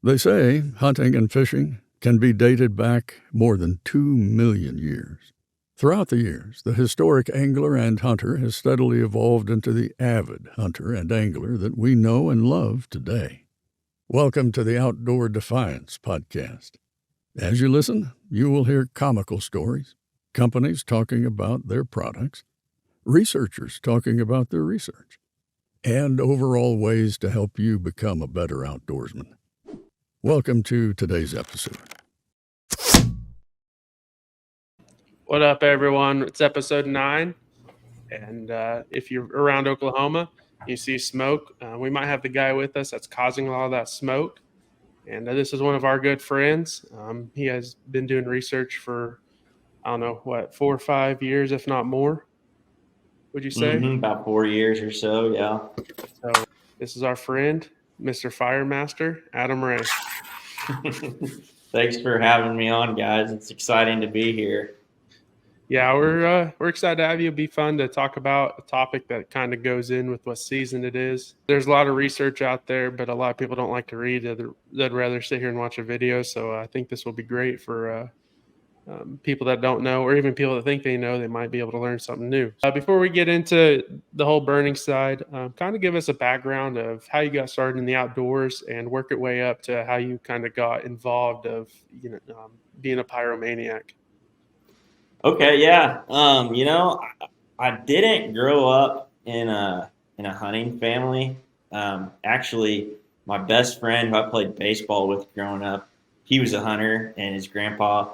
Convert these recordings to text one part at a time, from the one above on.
They say hunting and fishing can be dated back more than 2 million years. Throughout the years, the historic angler and hunter has steadily evolved into the avid hunter and angler that we know and love today. Welcome to the Outdoor Defiance podcast. As you listen, you will hear comical stories, companies talking about their products, researchers talking about their research, and overall ways to help you become a better outdoorsman. Welcome to today's episode. What up, everyone? It's episode 9, and if you're around Oklahoma, you see smoke. We might have the guy with us that's causing a lot of that smoke, and this is one of our good friends. He has been doing research for, 4 or 5 years, if not more. Would you say? About 4 years or so, yeah. So this is our friend, Mr. Firemaster, Adam Ray. Thanks for having me on, guys. It's exciting to be here. Yeah, we're excited to have you. It'd be fun to talk about a topic that kind of goes in with what season it is. There's a lot of research out there, but a lot of people don't like to read. They'd rather sit here and watch a video. So I think this will be great for people that don't know, or even people that think they know. They might be able to learn something new. Before we get into the whole burning side, kind of give us a background of how you got started in the outdoors and work your way up to how you kind of got involved of being a pyromaniac. Okay, yeah. I didn't grow up in a hunting family. Actually, my best friend who I played baseball with growing up, he was a hunter, and his grandpa,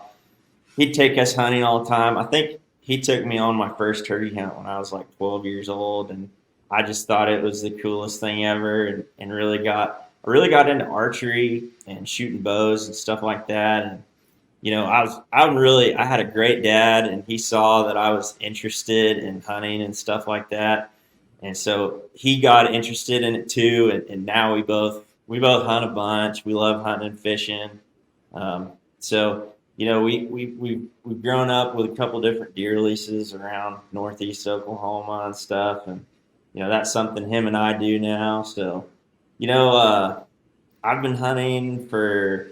he'd take us hunting all the time. I think he took me on my first turkey hunt when I was like 12 years old, and I just thought it was the coolest thing ever, and really got into archery and shooting bows and stuff like that. And I had a great dad, and he saw that I was interested in hunting and stuff like that. And so he got interested in it too. And now we both hunt a bunch. We love hunting and fishing. We've grown up with a couple different deer leases around northeast Oklahoma and stuff. And, that's something him and I do now. So, I've been hunting for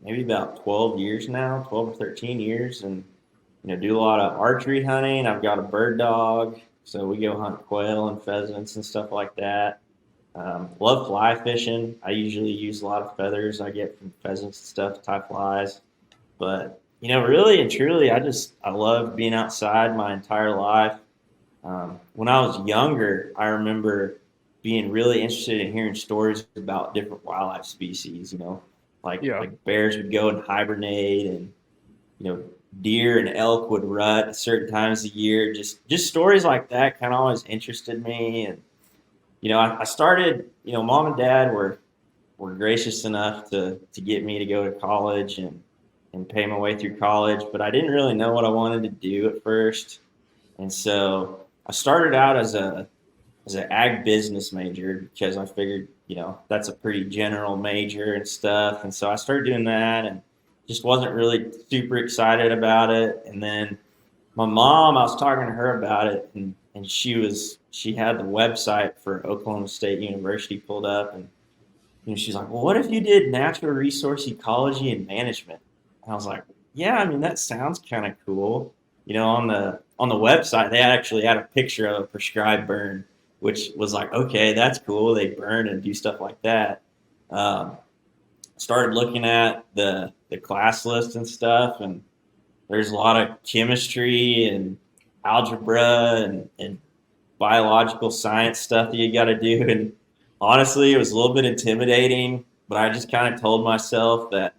maybe about 12 years now, 12 or 13 years, and do a lot of archery hunting. I've got a bird dog, so we go hunt quail and pheasants and stuff like that. Love fly fishing. I usually use a lot of feathers I get from pheasants and stuff, tie flies. But really and truly, I love being outside my entire life. When I was younger, I remember being really interested in hearing stories about different wildlife species. Like bears would go and hibernate, and deer and elk would rut at certain times of the year. Just stories like that kind of always interested me. And I started. Mom and Dad were gracious enough to get me to go to college and pay my way through college, but I didn't really know what I wanted to do at first, and so I started out as an ag business major because I figured, that's a pretty general major and stuff. And so I started doing that and just wasn't really super excited about it. And then my mom, I was talking to her about it, and she had the website for Oklahoma State University pulled up, and she's like, well, what if you did natural resource ecology and management? And I was like, yeah, that sounds kind of cool. On the website, they actually had a picture of a prescribed burn, which was like, okay, that's cool. They burn and do stuff like that. Started looking at the class list and stuff, and there's a lot of chemistry and algebra and biological science stuff that you got to do. And honestly, it was a little bit intimidating, but I just kind of told myself that,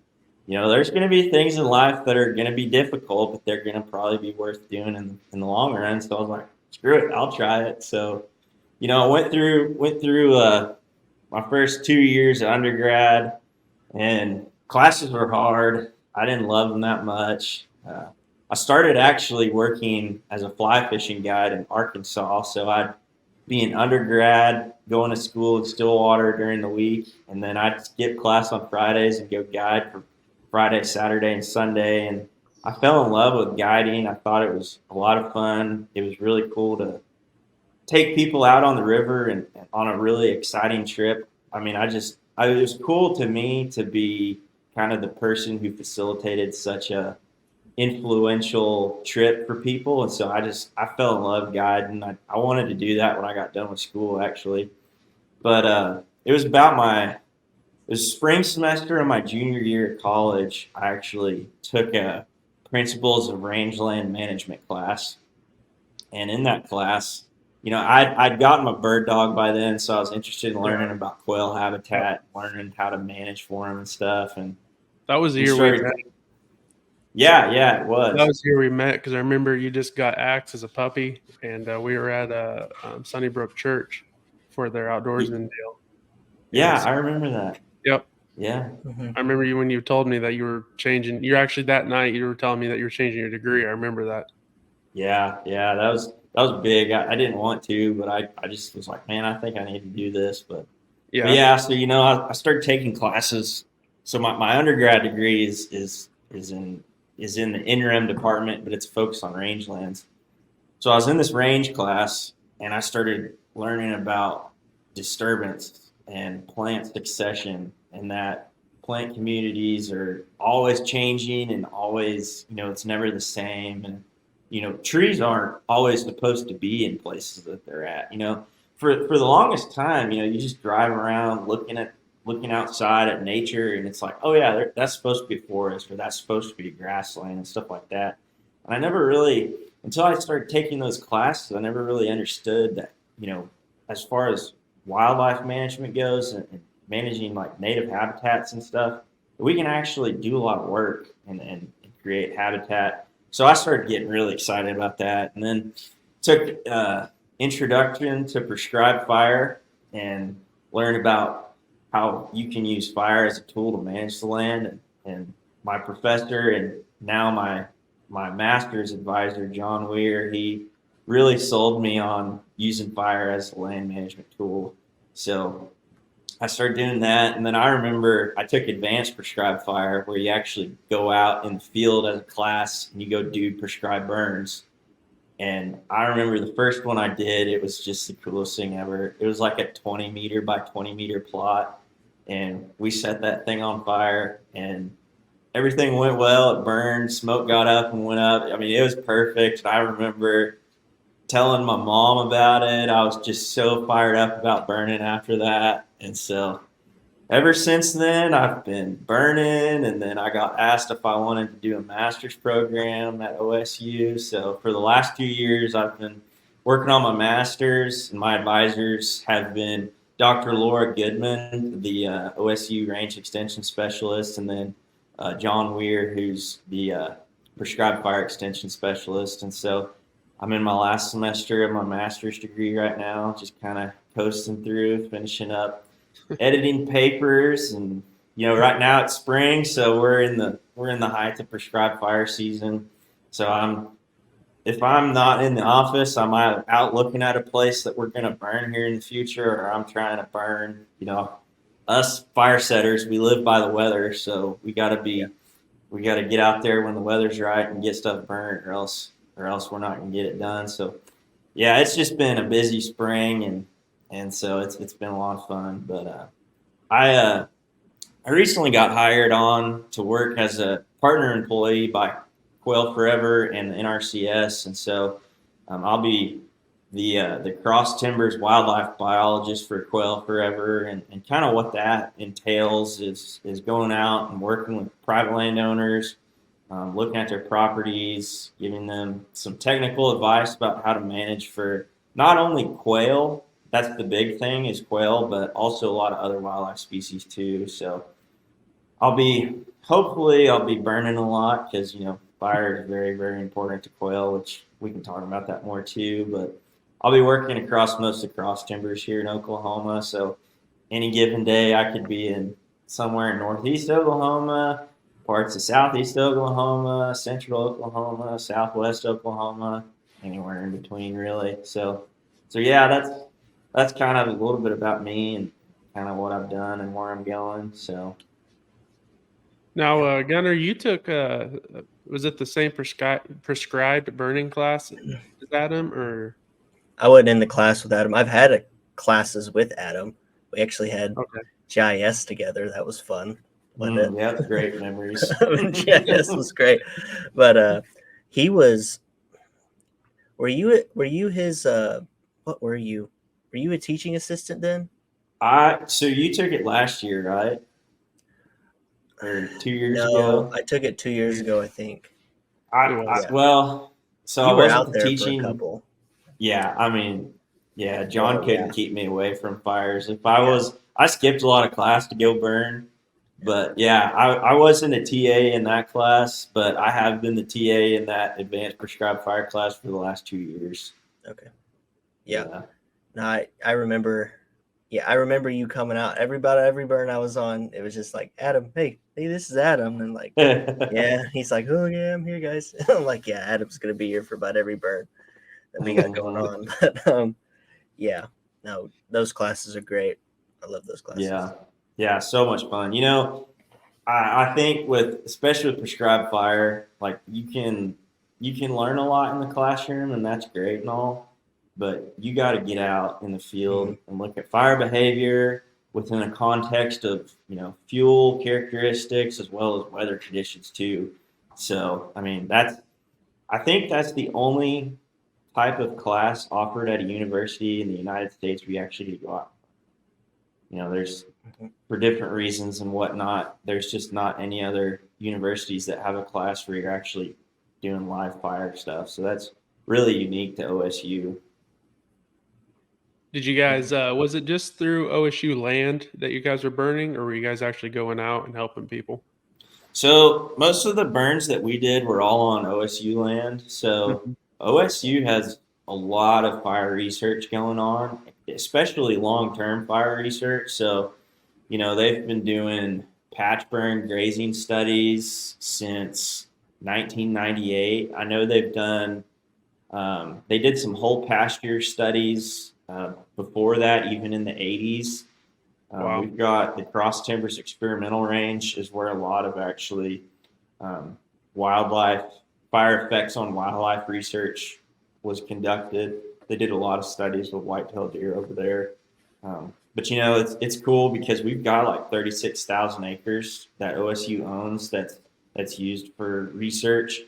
there's going to be things in life that are going to be difficult, but they're going to probably be worth doing in the long run. So I was like, screw it, I'll try it. So I went through my first 2 years of undergrad, and classes were hard. I didn't love them that much. I started actually working as a fly fishing guide in Arkansas, so I'd be an undergrad, going to school in Stillwater during the week, and then I'd skip class on Fridays and go guide for Friday, Saturday, and Sunday. And I fell in love with guiding. I thought it was a lot of fun. It was really cool to take people out on the river and on a really exciting trip. I it was cool to me to be kind of the person who facilitated such a influential trip for people. And so I fell in love guiding. I wanted to do that when I got done with school, actually. But it was it was spring semester of my junior year at college. I actually took a Principles of Rangeland Management class. And in that class, I'd gotten my bird dog by then, so I was interested in learning about quail habitat, learning how to manage for them and stuff. And That was the we year started, we met. yeah, it was. That was the year we met because I remember you just got axed as a puppy, and we were at Sunnybrook Church for their outdoorsman deal. Yeah, I remember that. Yep. Yeah. I remember you when you told me that you were changing. You're actually that night you were telling me that you were changing your degree. I remember that. Yeah, that was big. I didn't want to, but I just was like, man, I think I need to do this. But yeah, so I started taking classes. So my undergrad degree is in the interim department, but it's focused on rangelands. So I was in this range class, and I started learning about disturbance and plant succession, and that plant communities are always changing and always, it's never the same. And trees aren't always supposed to be in places that they're at. For the longest time, you just drive around looking outside at nature, and it's like, oh yeah, that's supposed to be a forest, or that's supposed to be grassland and stuff like that. And I never really, until I started taking those classes, I never really understood that, as far as wildlife management goes and managing like native habitats and stuff, we can actually do a lot of work and create habitat. So I started getting really excited about that, and then took introduction to prescribed fire and learned about how you can use fire as a tool to manage the land. And my professor and now my master's advisor, John Weir, he really sold me on using fire as a land management tool. So I started doing that, and then I remember I took advanced prescribed fire, where you actually go out in the field as a class and you go do prescribed burns. And I remember the first one I did, it was just the coolest thing ever. It was like a 20 meter by 20 meter plot, and we set that thing on fire, and everything went well. It burned, smoke got up and went up. I mean, it was perfect. I remember telling my mom about it. I was just so fired up about burning after that. And so ever since then, I've been burning. And then I got asked if I wanted to do a master's program at OSU. So for the last 2 years, I've been working on my master's, and my advisors have been Dr. Laura Goodman, the OSU range extension specialist, and then John Weir, who's the prescribed fire extension specialist. And so I'm in my last semester of my master's degree right now, just kind of coasting through, finishing up editing papers. And right now it's spring, so we're in the height of prescribed fire season. So if I'm not in the office, I'm out looking at a place that we're going to burn here in the future, or I'm trying to burn. Us fire setters, we live by the weather, so we got to get out there when the weather's right and get stuff burnt, or else we're not going to get it done. So yeah, it's just been a busy spring, and so it's been a lot of fun. But I recently got hired on to work as a partner employee by Quail Forever and the NRCS, and so I'll be the Crosstimbers wildlife biologist for Quail Forever, and kind of what that entails is going out and working with private landowners, looking at their properties, giving them some technical advice about how to manage for not only quail, that's the big thing is quail, but also a lot of other wildlife species too. So hopefully I'll be burning a lot, because fire is very, very important to quail, which we can talk about that more too. But I'll be working across most of the Crosstimbers here in Oklahoma. So any given day I could be somewhere in northeast Oklahoma, parts of southeast Oklahoma, central Oklahoma, southwest Oklahoma, anywhere in between really. So yeah, that's kind of a little bit about me and kind of what I've done and where I'm going. So now, Gunnar, you took was it the same prescribed burning class as Adam, or? I wasn't in the class with Adam. I've had classes with Adam. We actually had GIS together. That was fun. Wasn't it? Yeah, that's great memories. GIS was great. But he was. Were you his? What were you? Were you a teaching assistant then? So you took it last year, right? Or 2 years No, ago? I took it 2 years ago, I think. Well, so You I were wasn't out there teaching. for a couple. Yeah, I mean, yeah, John Well, couldn't yeah. keep me away from fires. If I was, I skipped a lot of class to go burn. But yeah, I wasn't a TA in that class, but I have been the TA in that advanced prescribed fire class for the last 2 years. Okay. Yeah. No, I remember. Yeah, I remember you coming out. Every burn I was on, it was just like, Adam, hey, this is Adam. And like, yeah, he's like, oh yeah, I'm here, guys. I'm like, yeah, Adam's gonna be here for about every burn that we got going on. But yeah, no, those classes are great. I love those classes. Yeah, so much fun. I think especially with prescribed fire, like you can learn a lot in the classroom, and that's great and all, but you got to get out in the field and look at fire behavior within a context of fuel characteristics as well as weather conditions too. So I mean I think that's the only type of class offered at a university in the United States where you actually get to go out. There's for different reasons and whatnot, there's just not any other universities that have a class where you're actually doing live fire stuff. So that's really unique to OSU. Did you guys, was it just through OSU land that you guys were burning, or were you guys actually going out and helping people? So most of the burns that we did were all on OSU land. So OSU has a lot of fire research going on, especially long-term fire research. So they've been doing patch burn grazing studies since 1998. I know they've done, they did some whole pasture studies before that, even in the 80s. Wow. We've got the Crosstimbers experimental range is where a lot of actually wildlife, fire effects on wildlife research was conducted. They did a lot of studies with white-tailed deer over there. But it's cool because we've got like 36,000 acres that OSU owns that's used for research.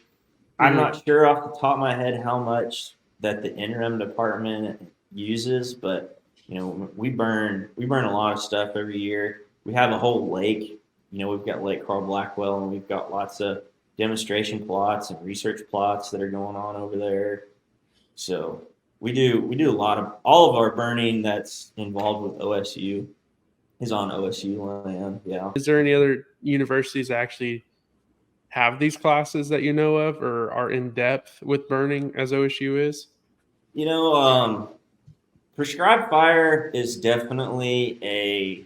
I'm not sure off the top of my head how much that the interim department uses, but we burn a lot of stuff every year. We have a whole lake. We've got Lake Carl Blackwell, and we've got lots of demonstration plots and research plots that are going on over there. So we do a lot of all of our burning that's involved with OSU is on OSU land. Yeah. Is there any other universities that actually have these classes that you know of or are in depth with burning as OSU is? Prescribed fire is definitely a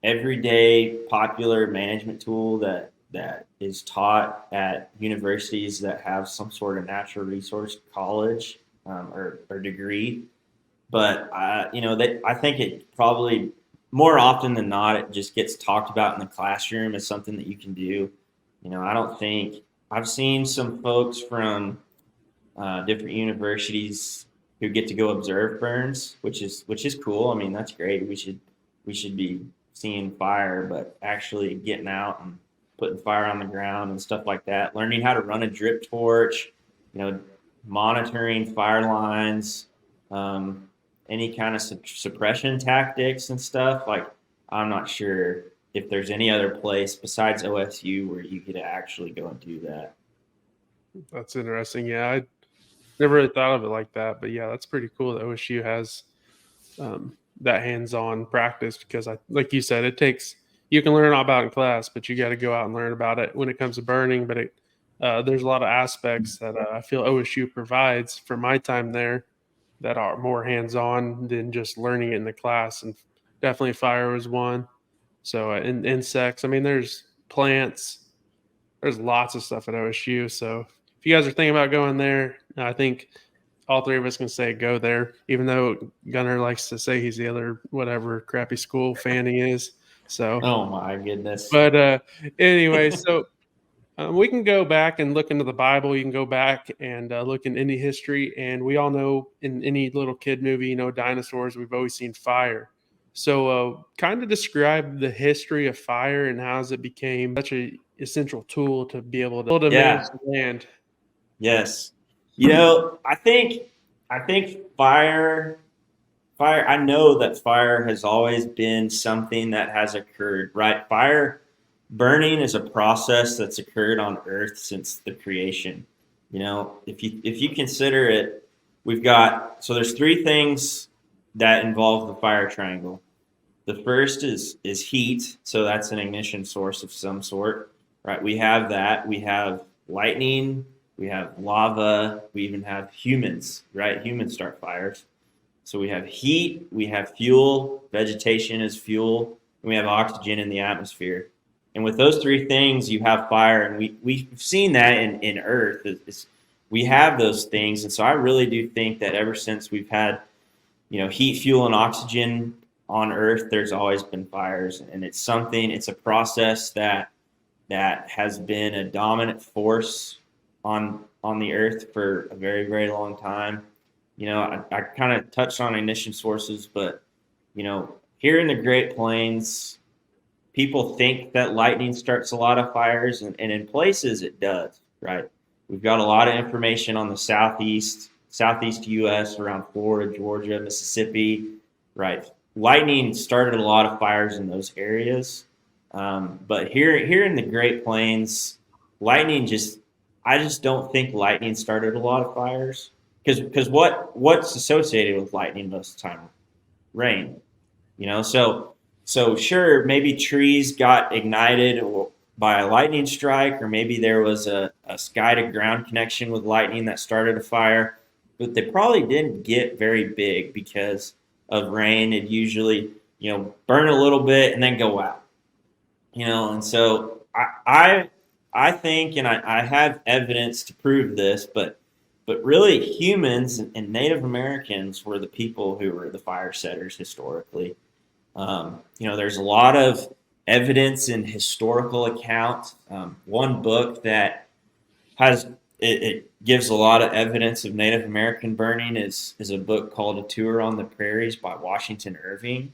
everyday popular management tool that is taught at universities that have some sort of natural resource college or degree. But I think it probably more often than not it just gets talked about in the classroom as something that you can do. I don't think I've seen some folks from different universities who get to go observe burns, which is cool. I mean, that's great. We should be seeing fire, but actually getting out and putting fire on the ground and stuff like that, learning how to run a drip torch, monitoring fire lines, any kind of suppression tactics and stuff. Like, I'm not sure if there's any other place besides OSU where you get to actually go and do that. That's interesting. Yeah, I never really thought of it like that, but yeah, that's pretty cool that OSU has that hands-on practice because, like you said, you can learn all about it in class, but you got to go out and learn about it when it comes to burning. But there's a lot of aspects that I feel OSU provides for my time there that are more hands-on than just learning it in the class. And definitely fire was one. So in insects, I mean, there's plants, there's lots of stuff at OSU. So if you guys are thinking about going there, I think all three of us can say go there, even though Gunnar likes to say he's the other whatever crappy school fan he is. So, oh my goodness. But anyway, so we can go back and look into the Bible. You can go back and look in any history, and we all know in any little kid movie, dinosaurs. We've always seen fire. So, kind of describe the history of fire and how it became such a essential tool to be able to manage Yeah. the land. Yes. I think fire, I know that fire has always been something that has occurred, right? Fire burning is a process that's occurred on Earth since the creation. If you consider it, there's three things that involve the fire triangle. The first is heat, so that's an ignition source of some sort, right? We have that. We have lightning, we have lava, we even have humans, right? Humans start fires. So we have heat, we have fuel, vegetation is fuel, and we have oxygen in the atmosphere. And with those three things, you have fire, and we've seen that in Earth. We have those things, and so I really do think that ever since we've had, heat, fuel, and oxygen on Earth, there's always been fires, and it's a process that has been a dominant force on the Earth for a very, very long time. I kind of touched on ignition sources, but here in the Great Plains, people think that lightning starts a lot of fires, and in places it does, right? We've got a lot of information on the southeast U.S. around Florida, Georgia, Mississippi, right? Lightning started a lot of fires in those areas, but here in the Great Plains, I just don't think lightning started a lot of fires because what's associated with lightning most of the time? Rain, so sure, maybe trees got ignited by a lightning strike, or maybe there was a sky to ground connection with lightning that started a fire, but they probably didn't get very big because of rain. It usually, burn a little bit and then go out, and so I think, and I have evidence to prove this, but really humans and Native Americans were the people who were the fire setters historically. There's a lot of evidence in historical accounts. One book that it gives a lot of evidence of Native American burning is a book called A Tour on the Prairies by Washington Irving.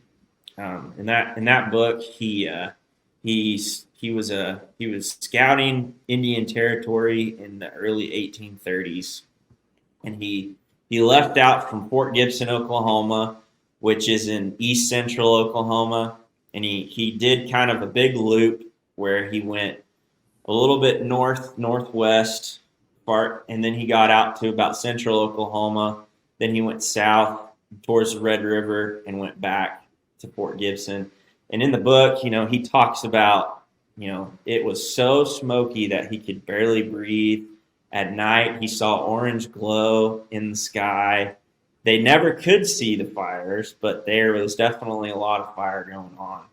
In that book, he was scouting Indian territory in the early 1830s, and he left out from Fort Gibson, Oklahoma, which is in east central Oklahoma, and he did kind of a big loop where he went a little bit northwest part, and then he got out to about central Oklahoma. Then he went south towards the Red River and went back to Fort Gibson. And in the book, he talks about, it was so smoky that he could barely breathe. At night, he saw orange glow in the sky. They never could see the fires, but there was definitely a lot of fire going on.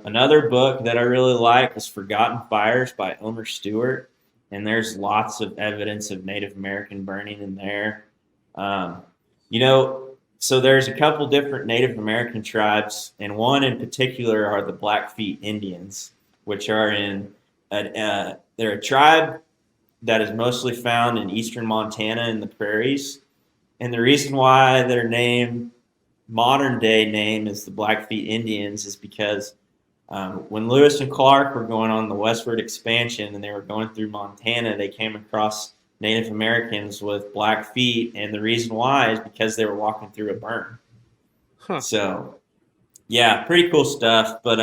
Another book that I really like is Forgotten Fires by Omer Stewart, and there's lots of evidence of Native American burning in there. So there's a couple different Native American tribes, and one in particular are the Blackfeet Indians, which are they're a tribe that is mostly found in eastern Montana in the prairies. And the reason why their modern day name is the Blackfeet Indians is because when Lewis and Clark were going on the westward expansion and they were going through Montana, they came across Native Americans with black feet, and the reason why is because they were walking through a burn. Huh. So, yeah, pretty cool stuff. But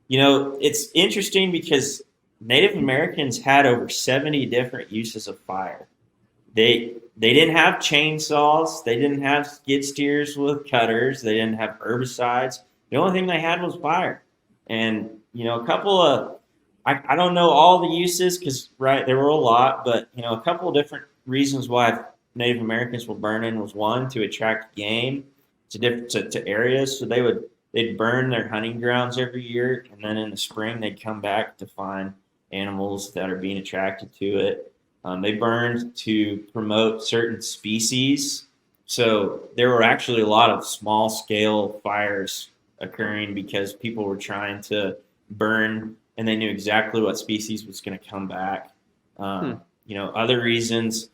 it's interesting because Native Americans had over 70 different uses of fire. They didn't have chainsaws. They didn't have skid steers with cutters. They didn't have herbicides. The only thing they had was fire. And, a couple of, I don't know all the uses because, right, there were a lot, but, a couple of different reasons why Native Americans were burning was, one, to attract game to areas. So they'd burn their hunting grounds every year, and then in the spring they'd come back to find animals that are being attracted to it. They burned to promote certain species. So there were actually a lot of small-scale fires occurring because people were trying to burn, and they knew exactly what species was going to come back. Other reasons,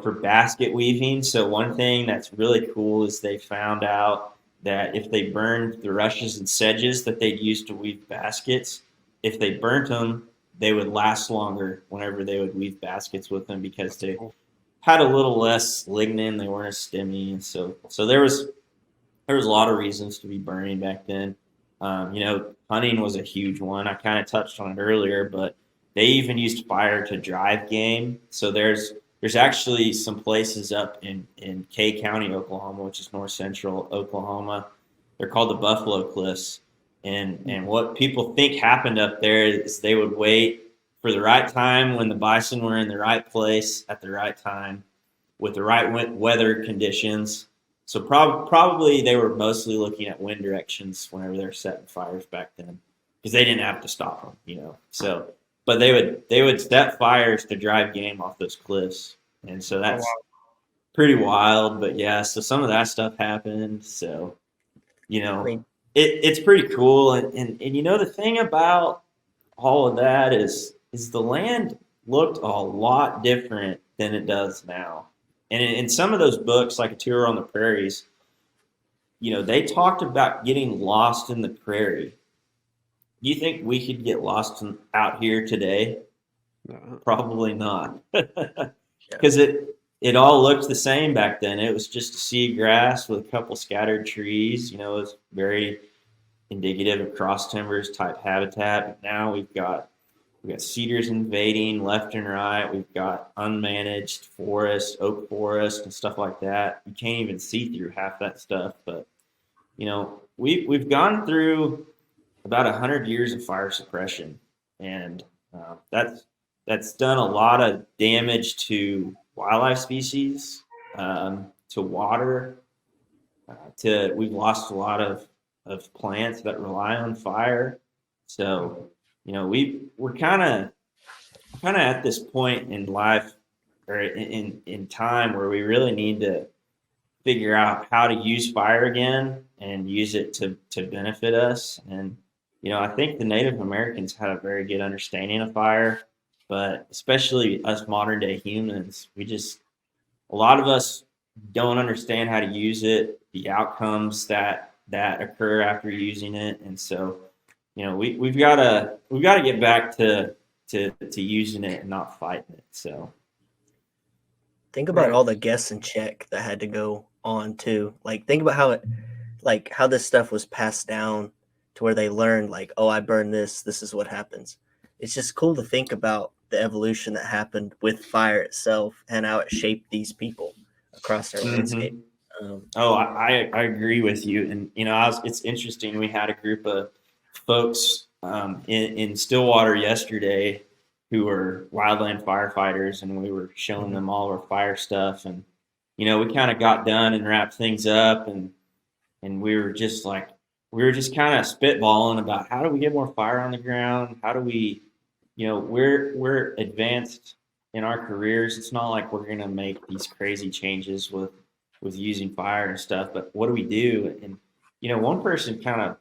for basket weaving. So one thing that's really cool is they found out that if they burned the rushes and sedges that they'd use to weave baskets, if they burnt them, they would last longer whenever they would weave baskets with them because they had a little less lignin. They weren't as stemmy, and so there was a lot of reasons to be burning back then. Hunting was a huge one. I kind of touched on it earlier, but they even used fire to drive game. So there's actually some places up in Kay County, Oklahoma, which is north central Oklahoma. They're called the Buffalo Cliffs. And what people think happened up there is they would wait for the right time when the bison were in the right place at the right time with the right weather conditions. So probably they were mostly looking at wind directions whenever they were setting fires back then, because they didn't have to stop them. So, but they would set fires to drive game off those cliffs, and so that's pretty wild. But yeah, so some of that stuff happened. So, it's pretty cool. And the thing about all of that is the land looked a lot different than it does now. And in some of those books, like A Tour on the Prairies, they talked about getting lost in the prairie. Do you think we could get lost out here today? No. Probably not. Because it all looked the same back then. It was just a sea of grass with a couple scattered trees. It was very indicative of Crosstimbers type habitat. But now we've got cedars invading left and right. We've got unmanaged forest, oak forest, and stuff like that. You can't even see through half that stuff. But we've gone through about 100 years of fire suppression, and that's done a lot of damage to wildlife species, to water. We've lost a lot of plants that rely on fire. So we're kind of at this point in life or in time where we really need to figure out how to use fire again and use it to benefit us. And I think the Native Americans had a very good understanding of fire, but especially us modern day humans, a lot of us don't understand how to use it, the outcomes that occur after using it, and so we've got to get back to using it and not fighting it. So think about all the guess and check that had to go on too. Like think about how this stuff was passed down to where they learned oh, I burn this is what happens. It's just cool to think about the evolution that happened with fire itself and how it shaped these people across their landscape. I agree with you. And it's interesting, we had a group of folks in Stillwater yesterday who were wildland firefighters, and we were showing them all our fire stuff, and we kind of got done and wrapped things up, and we were just kind of spitballing about how do we get more fire on the ground, how do we we're advanced in our careers. It's not like we're going to make these crazy changes with using fire and stuff, but what do we do? And one person kind of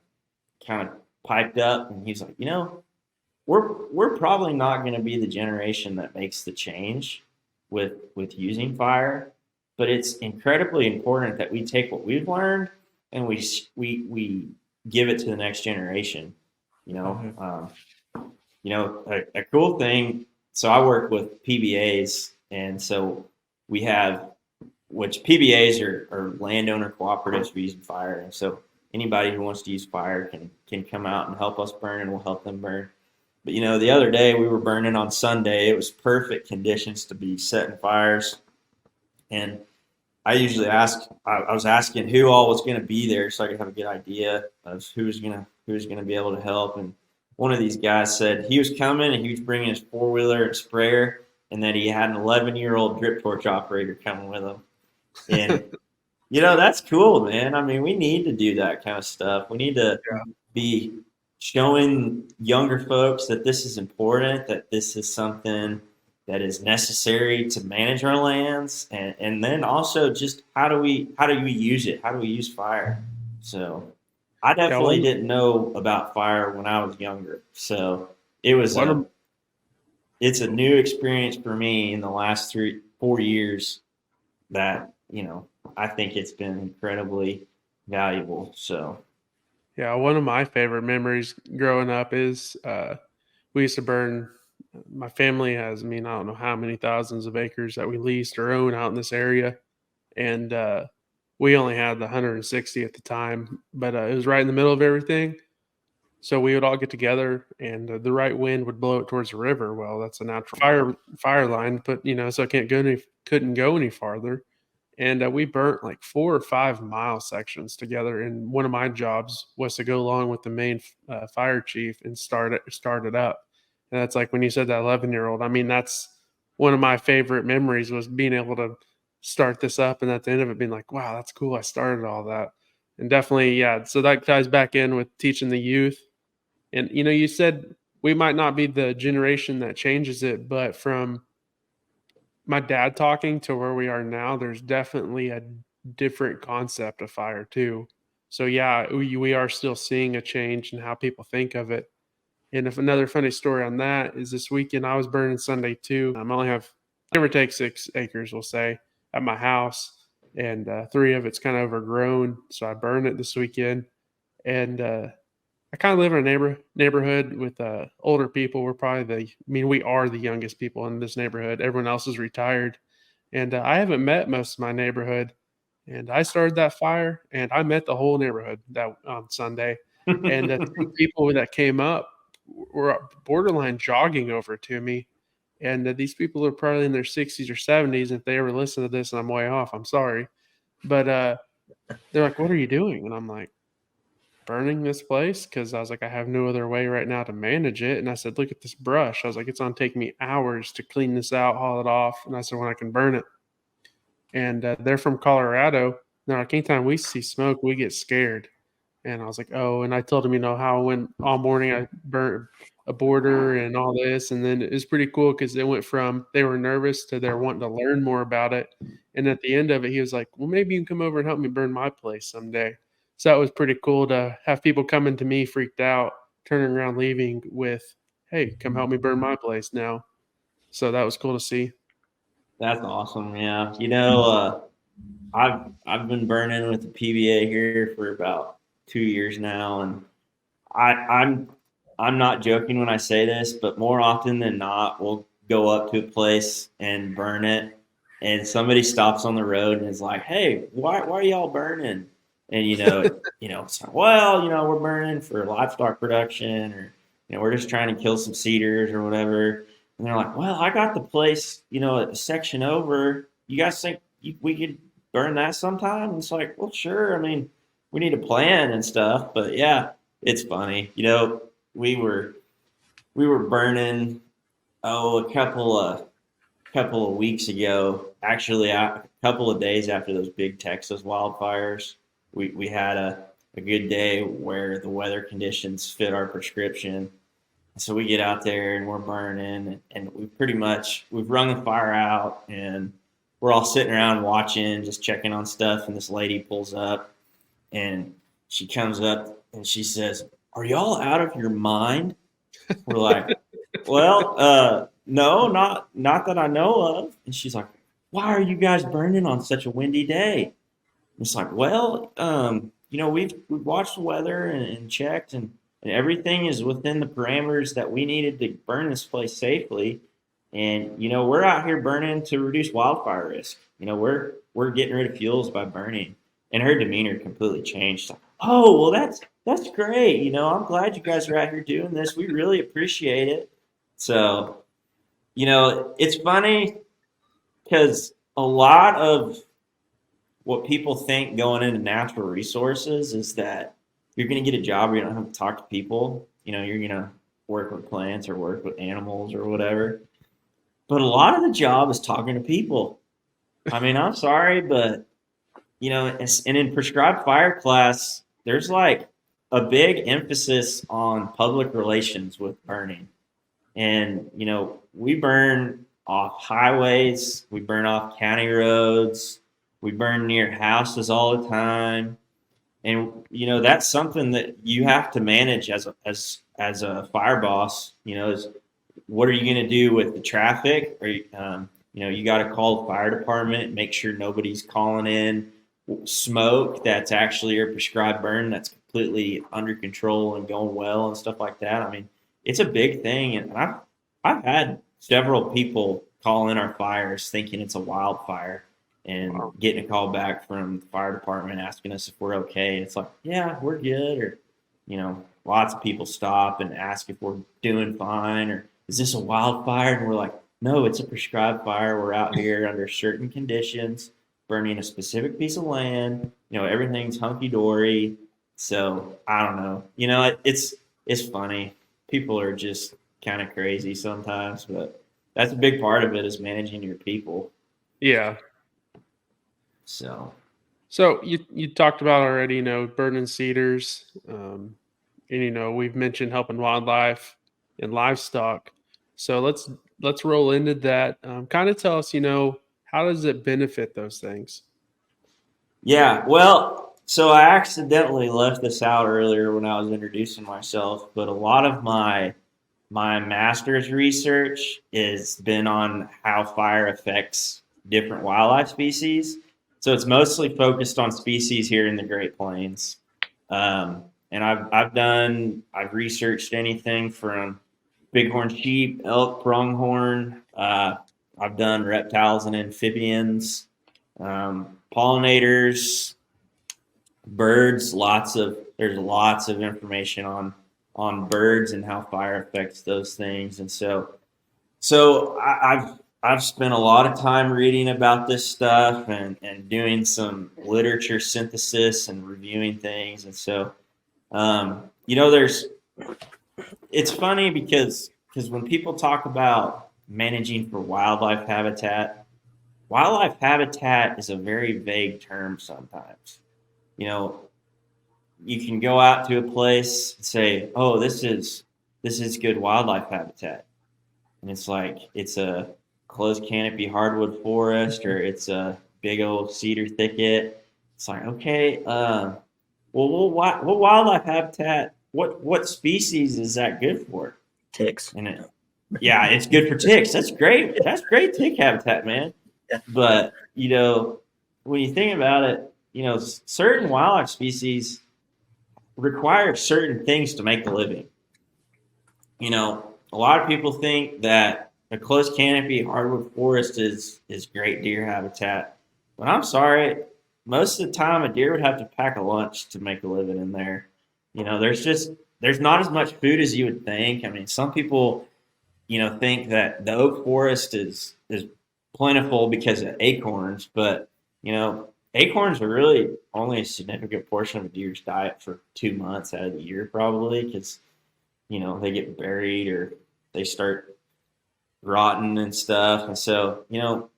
piped up, and he's like, we're probably not going to be the generation that makes the change with using fire, but it's incredibly important that we take what we've learned and we give it to the next generation. A cool thing. So I work with PBAs, and so we have, which PBAs are landowner cooperatives for using fire, and so anybody who wants to use fire can come out and help us burn, and we'll help them burn. But the other day we were burning on Sunday. It was perfect conditions to be setting fires, and I usually I was asking who all was going to be there so I could have a good idea of who's going to be able to help. And one of these guys said he was coming and he was bringing his 4-wheeler and sprayer, and that he had an 11-year-old drip torch operator coming with him. And that's cool, man. I mean, we need to do that kind of stuff. We need to be showing younger folks that this is important, that this is something that is necessary to manage our lands, and then also just how do we use it? How do we use fire? So I definitely didn't know about fire when I was younger. So it was it's a new experience for me in the last 3-4 years that I think it's been incredibly valuable. So Yeah, one of my favorite memories growing up is we used to burn. My family has, I don't know how many thousands of acres that we leased or own out in this area, and we only had the 160 at the time, but it was right in the middle of everything. So we would all get together, and the right wind would blow it towards the river. Well, that's a natural fire line, but so it couldn't go any farther. And we burnt like 4 or 5 mile sections together. And one of my jobs was to go along with the main fire chief and start it up. And that's like when you said that 11-year-old. That's one of my favorite memories was being able to start this up, and at the end of it being like, wow, that's cool. I started all that. And definitely, yeah. So that ties back in with teaching the youth. And you said we might not be the generation that changes it, but from my dad talking to where we are now, there's definitely a different concept of fire too. So yeah, we are still seeing a change in how people think of it. And if another funny story on that is this weekend I was burning Sunday too. I only have give or take 6 acres, we'll say, at my house, and 3 of it's kind of overgrown. So I burned it this weekend, and I kind of live in a neighborhood with older people. We're probably we are the youngest people in this neighborhood. Everyone else is retired. And I haven't met most of my neighborhood. And I started that fire, and I met the whole neighborhood that on Sunday. And 2 people that came up were borderline jogging over to me. And these people are probably in their 60s or 70s. If they ever listen to this and I'm way off, I'm sorry. But they're like, "What are you doing?" And I'm like, burning this place, because I was like, I have no other way right now to manage it. And I said, look at this brush. I was like, it's going to take me hours to clean this out, haul it off. And I said, when I can burn it. And they're from Colorado. They're like, anytime we see smoke, we get scared. And I was like, oh, and I told him, how when all morning I burnt a border and all this. And then it was pretty cool because it went from they were nervous to they're wanting to learn more about it. And at the end of it, he was like, well, maybe you can come over and help me burn my place someday. So that was pretty cool to have people coming to me freaked out, turning around, leaving with, hey, come help me burn my place now. So that was cool to see. that's awesome. Yeah. I've been burning with the PBA here for about 2 years now, and I, I'm not joking when I say this, but more often than not, we'll go up to a place and burn it, and somebody stops on the road and is like, "Hey, why are y'all burning?" And it's like, well, we're burning for livestock production, or we're just trying to kill some cedars or whatever. And they're like, "Well, I got the place, a section over. You guys think we could burn that sometime?" And it's like, well, sure. We need a plan and stuff, but yeah, it's funny. We were burning a couple of weeks ago. Actually, a couple of days after those big Texas wildfires, we had a good day where the weather conditions fit our prescription. So we get out there and we're burning, and we've rung the fire out, and we're all sitting around watching, just checking on stuff. And this lady pulls up, and she comes up and she says, "Are y'all out of your mind?" We're like, "Well, no, not that I know of." And she's like, "Why are you guys burning on such a windy day?" And it's like, "Well, we've watched the weather and checked, and everything is within the parameters that we needed to burn this place safely. And we're out here burning to reduce wildfire risk. We're getting rid of fuels by burning." And her demeanor completely changed. Like, "Oh, well, that's great. I'm glad you guys are out here doing this. We really appreciate it." So, it's funny because a lot of what people think going into natural resources is that you're going to get a job where you don't have to talk to people. You're going to work with plants or work with animals or whatever. But a lot of the job is talking to people. I'm sorry, but and in prescribed fire class, there's like a big emphasis on public relations with burning. And, we burn off highways, we burn off county roads, we burn near houses all the time. And, that's something that you have to manage as a fire boss, is what are you going to do with the traffic? Or, you got to call the fire department, make sure nobody's calling in smoke that's actually your prescribed burn that's completely under control and going well and stuff like that. I mean, it's a big thing, and I've had several people call in our fires thinking it's a wildfire and getting a call back from the fire department asking us if we're okay. And it's like, yeah, we're good. Or, lots of people stop and ask if we're doing fine, or is this a wildfire? And we're like, no, it's a prescribed fire. We're out here under certain conditions, burning a specific piece of land. Everything's hunky dory. So I don't know. It's funny. People are just kind of crazy sometimes, but that's a big part of it, is managing your people. Yeah. So you talked about already, burning cedars, and we've mentioned helping wildlife and livestock. So let's roll into that. Kind of tell us, how does it benefit those things? Yeah, well, so I accidentally left this out earlier when I was introducing myself, but a lot of my master's research has been on how fire affects different wildlife species. So it's mostly focused on species here in the Great Plains. And I've researched anything from bighorn sheep, elk, pronghorn. I've done reptiles and amphibians, pollinators, birds. There's lots of information on birds and how fire affects those things. And so I've spent a lot of time reading about this stuff and doing some literature synthesis and reviewing things. And so, it's funny because when people talk about managing for wildlife habitat is a very vague term sometimes. You can go out to a place and say, oh, this is good wildlife habitat. And it's like, it's a closed canopy hardwood forest, or it's a big old cedar thicket. It's like, okay, well, what wildlife habitat, what species is that good for? Ticks. Yeah, it's good for ticks. That's great. That's great tick habitat, man. Yeah. But, when you think about it, certain wildlife species require certain things to make a living. A lot of people think that a closed canopy hardwood forest is great deer habitat. But I'm sorry, most of the time a deer would have to pack a lunch to make a living in there. There's not as much food as you would think. I mean, some people, think that the oak forest is plentiful because of acorns, but acorns are really only a significant portion of a deer's diet for 2 months out of the year, probably, because they get buried or they start rotting and stuff. And so,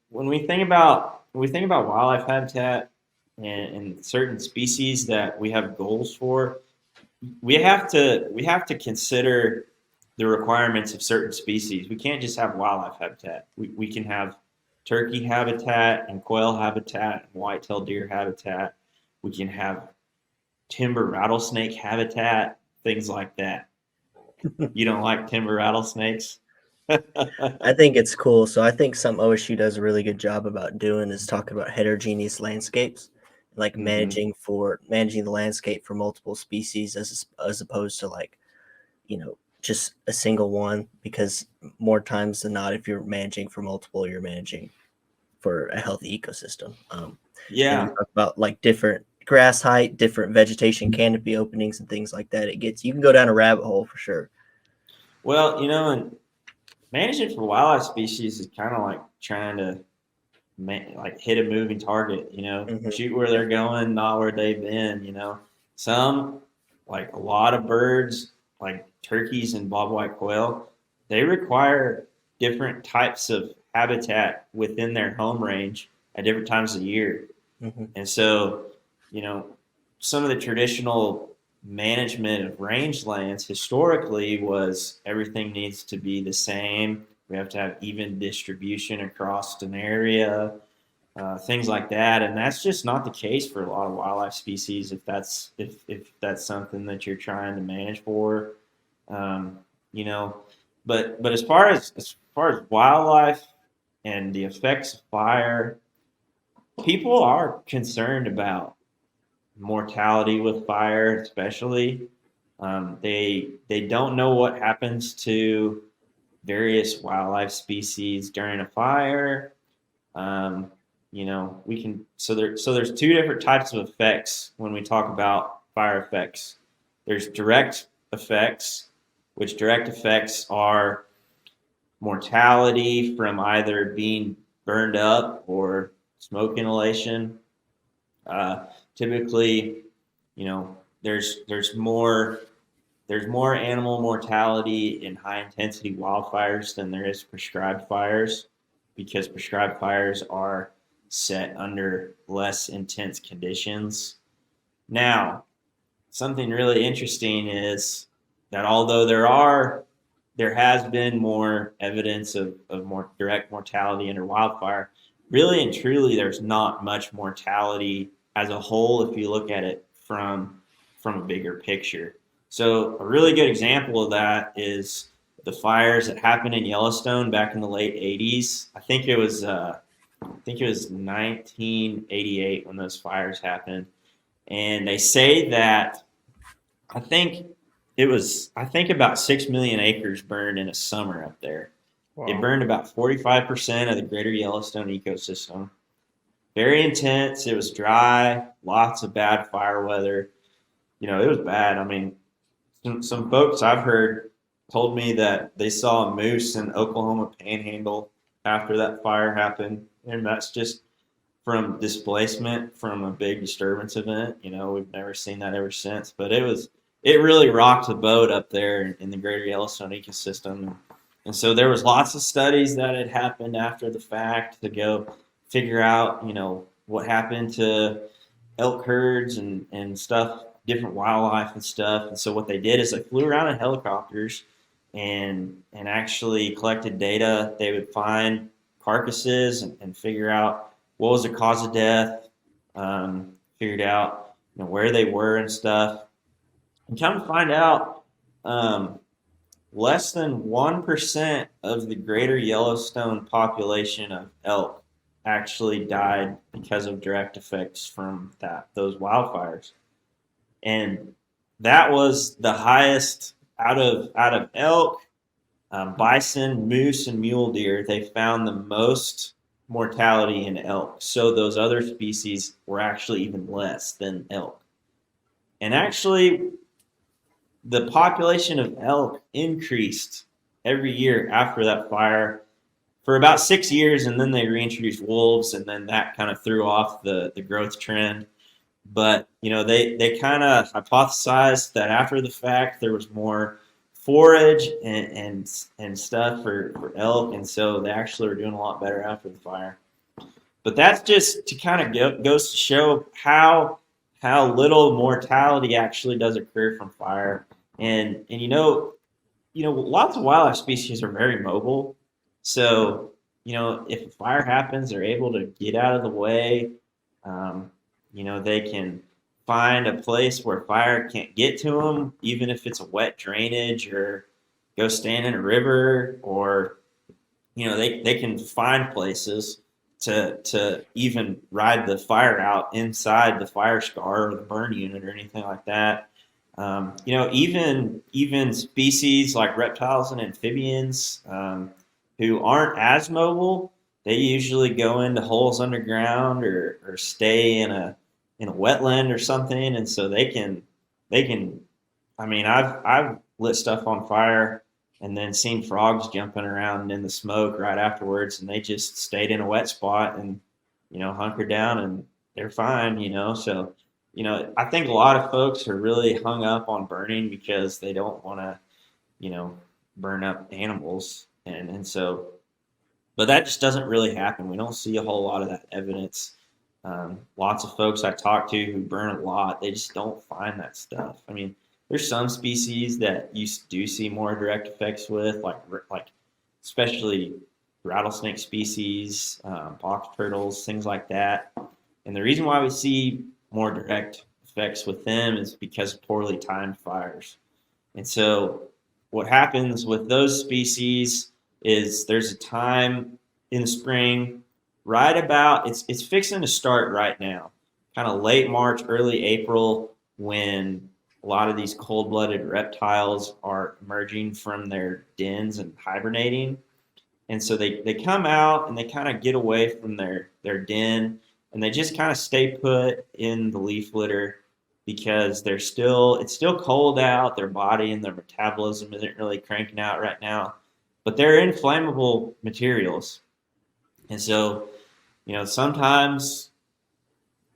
when we think about wildlife habitat and certain species that we have goals for, we have to consider the requirements of certain species. We can't just have wildlife habitat. We can have turkey habitat and quail habitat and white-tailed deer habitat. We can have timber rattlesnake habitat, things like that. You don't like timber rattlesnakes? I think it's cool. So I think some OSU does a really good job about doing is talking about heterogeneous landscapes, like managing the landscape for multiple species as opposed to just a single one, because more times than not, if you're managing for multiple, you're managing for a healthy ecosystem. Yeah. And talk about different grass height, different vegetation canopy openings and things like that. You can go down a rabbit hole for sure. Well, and managing for wildlife species is kind of like trying to hit a moving target, shoot where they're going, not where they've been, Some, like a lot of birds, like turkeys and bobwhite quail, they require different types of habitat within their home range at different times of the year. And so, some of the traditional management of rangelands historically was everything needs to be the same. We have to have even distribution across an area, things like that. And that's just not the case for a lot of wildlife species if that's something that you're trying to manage for. But as far as wildlife and the effects of fire, people are concerned about mortality with fire, especially. They don't know what happens to various wildlife species during a fire. You know, we can there's two different types of effects when we talk about fire effects. There's direct effects, which direct effects are mortality from either being burned up or smoke inhalation. Typically, you know, there's more animal mortality in high intensity wildfires than there is prescribed fires, because prescribed fires are set under less intense conditions. Now, something really interesting is that although there has been more evidence of more direct mortality under wildfire, really and truly there's not much mortality as a whole if you look at it from a bigger picture. So a really good example of that is the fires that happened in Yellowstone back in the late 80s. I think it was 1988 when those fires happened. And they say that I think about 6 million acres burned in a summer up there. Wow. It burned about 45% of the greater Yellowstone ecosystem. Very intense. It was dry, lots of bad fire weather. You know, it was bad. I mean, some folks I've heard told me that they saw a moose in Oklahoma Panhandle after that fire happened, and that's just from displacement from a big disturbance event. You know, we've never seen that ever since, but it really rocked the boat up there in the greater Yellowstone ecosystem. And so there was lots of studies that had happened after the fact to go figure out, you know, what happened to elk herds and stuff, different wildlife and stuff. And so what they did is they flew around in helicopters and actually collected data. They would find carcasses and figure out what was the cause of death, figured out, you know, where they were and stuff. And come to find out, less than 1% of the greater Yellowstone population of elk actually died because of direct effects from those wildfires. And that was the highest out of elk, bison, moose, and mule deer. They found the most mortality in elk. So those other species were actually even less than elk. And actually, the population of elk increased every year after that fire for about 6 years, and then they reintroduced wolves, and then that kind of threw off the growth trend. But, you know, they kind of hypothesized that after the fact there was more forage and stuff for elk, and so they actually were doing a lot better after the fire. But that's just to kind of goes to show how little mortality actually does occur from fire. And you know, lots of wildlife species are very mobile. So, you know, if a fire happens, they're able to get out of the way. You know, they can find a place where fire can't get to them, even if it's a wet drainage, or go stand in a river, or, you know, they can find places to even ride the fire out inside the fire scar or the burn unit or anything like that. You know, even species like reptiles and amphibians who aren't as mobile, they usually go into holes underground or stay in a wetland or something, and so they can. I mean, I've lit stuff on fire and then seen frogs jumping around in the smoke right afterwards, and they just stayed in a wet spot and, you know, hunkered down and they're fine, you know. So, you know, I think a lot of folks are really hung up on burning because they don't want to, you know, burn up animals, and so, but that just doesn't really happen. We don't see a whole lot of that evidence. Lots of folks I talk to who burn a lot, they just don't find that stuff. I mean, there's some species that you do see more direct effects with, like especially rattlesnake species, box turtles, things like that. And the reason why we see more direct effects with them is because of poorly timed fires. And so what happens with those species is there's a time in the spring right about it's fixing to start right now, kind of late March, early April, when a lot of these cold-blooded reptiles are emerging from their dens and hibernating. And so they come out and they kind of get away from their den, and they just kind of stay put in the leaf litter because it's still cold out. Their body and their metabolism isn't really cranking out right now, but they're inflammable materials. And so, sometimes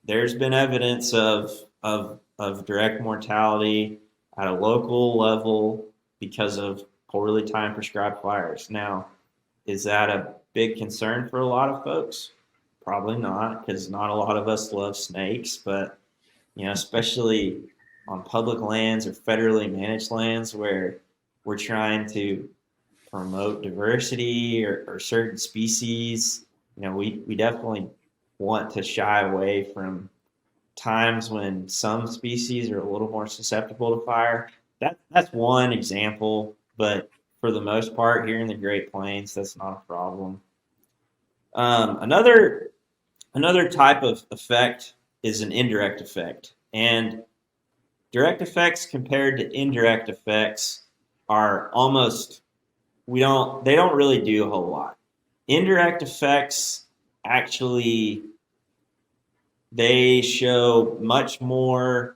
there's been evidence of direct mortality at a local level because of poorly timed prescribed fires. Now, is that a big concern for a lot of folks? Probably not, because not a lot of us love snakes, but especially on public lands or federally managed lands where we're trying to promote diversity or certain species, we definitely want to shy away from times when some species are a little more susceptible to fire. That's one example, but for the most part, here in the Great Plains, that's not a problem. Another type of effect is an indirect effect, and direct effects compared to indirect effects are they don't really do a whole lot. Indirect effects actually, they show much more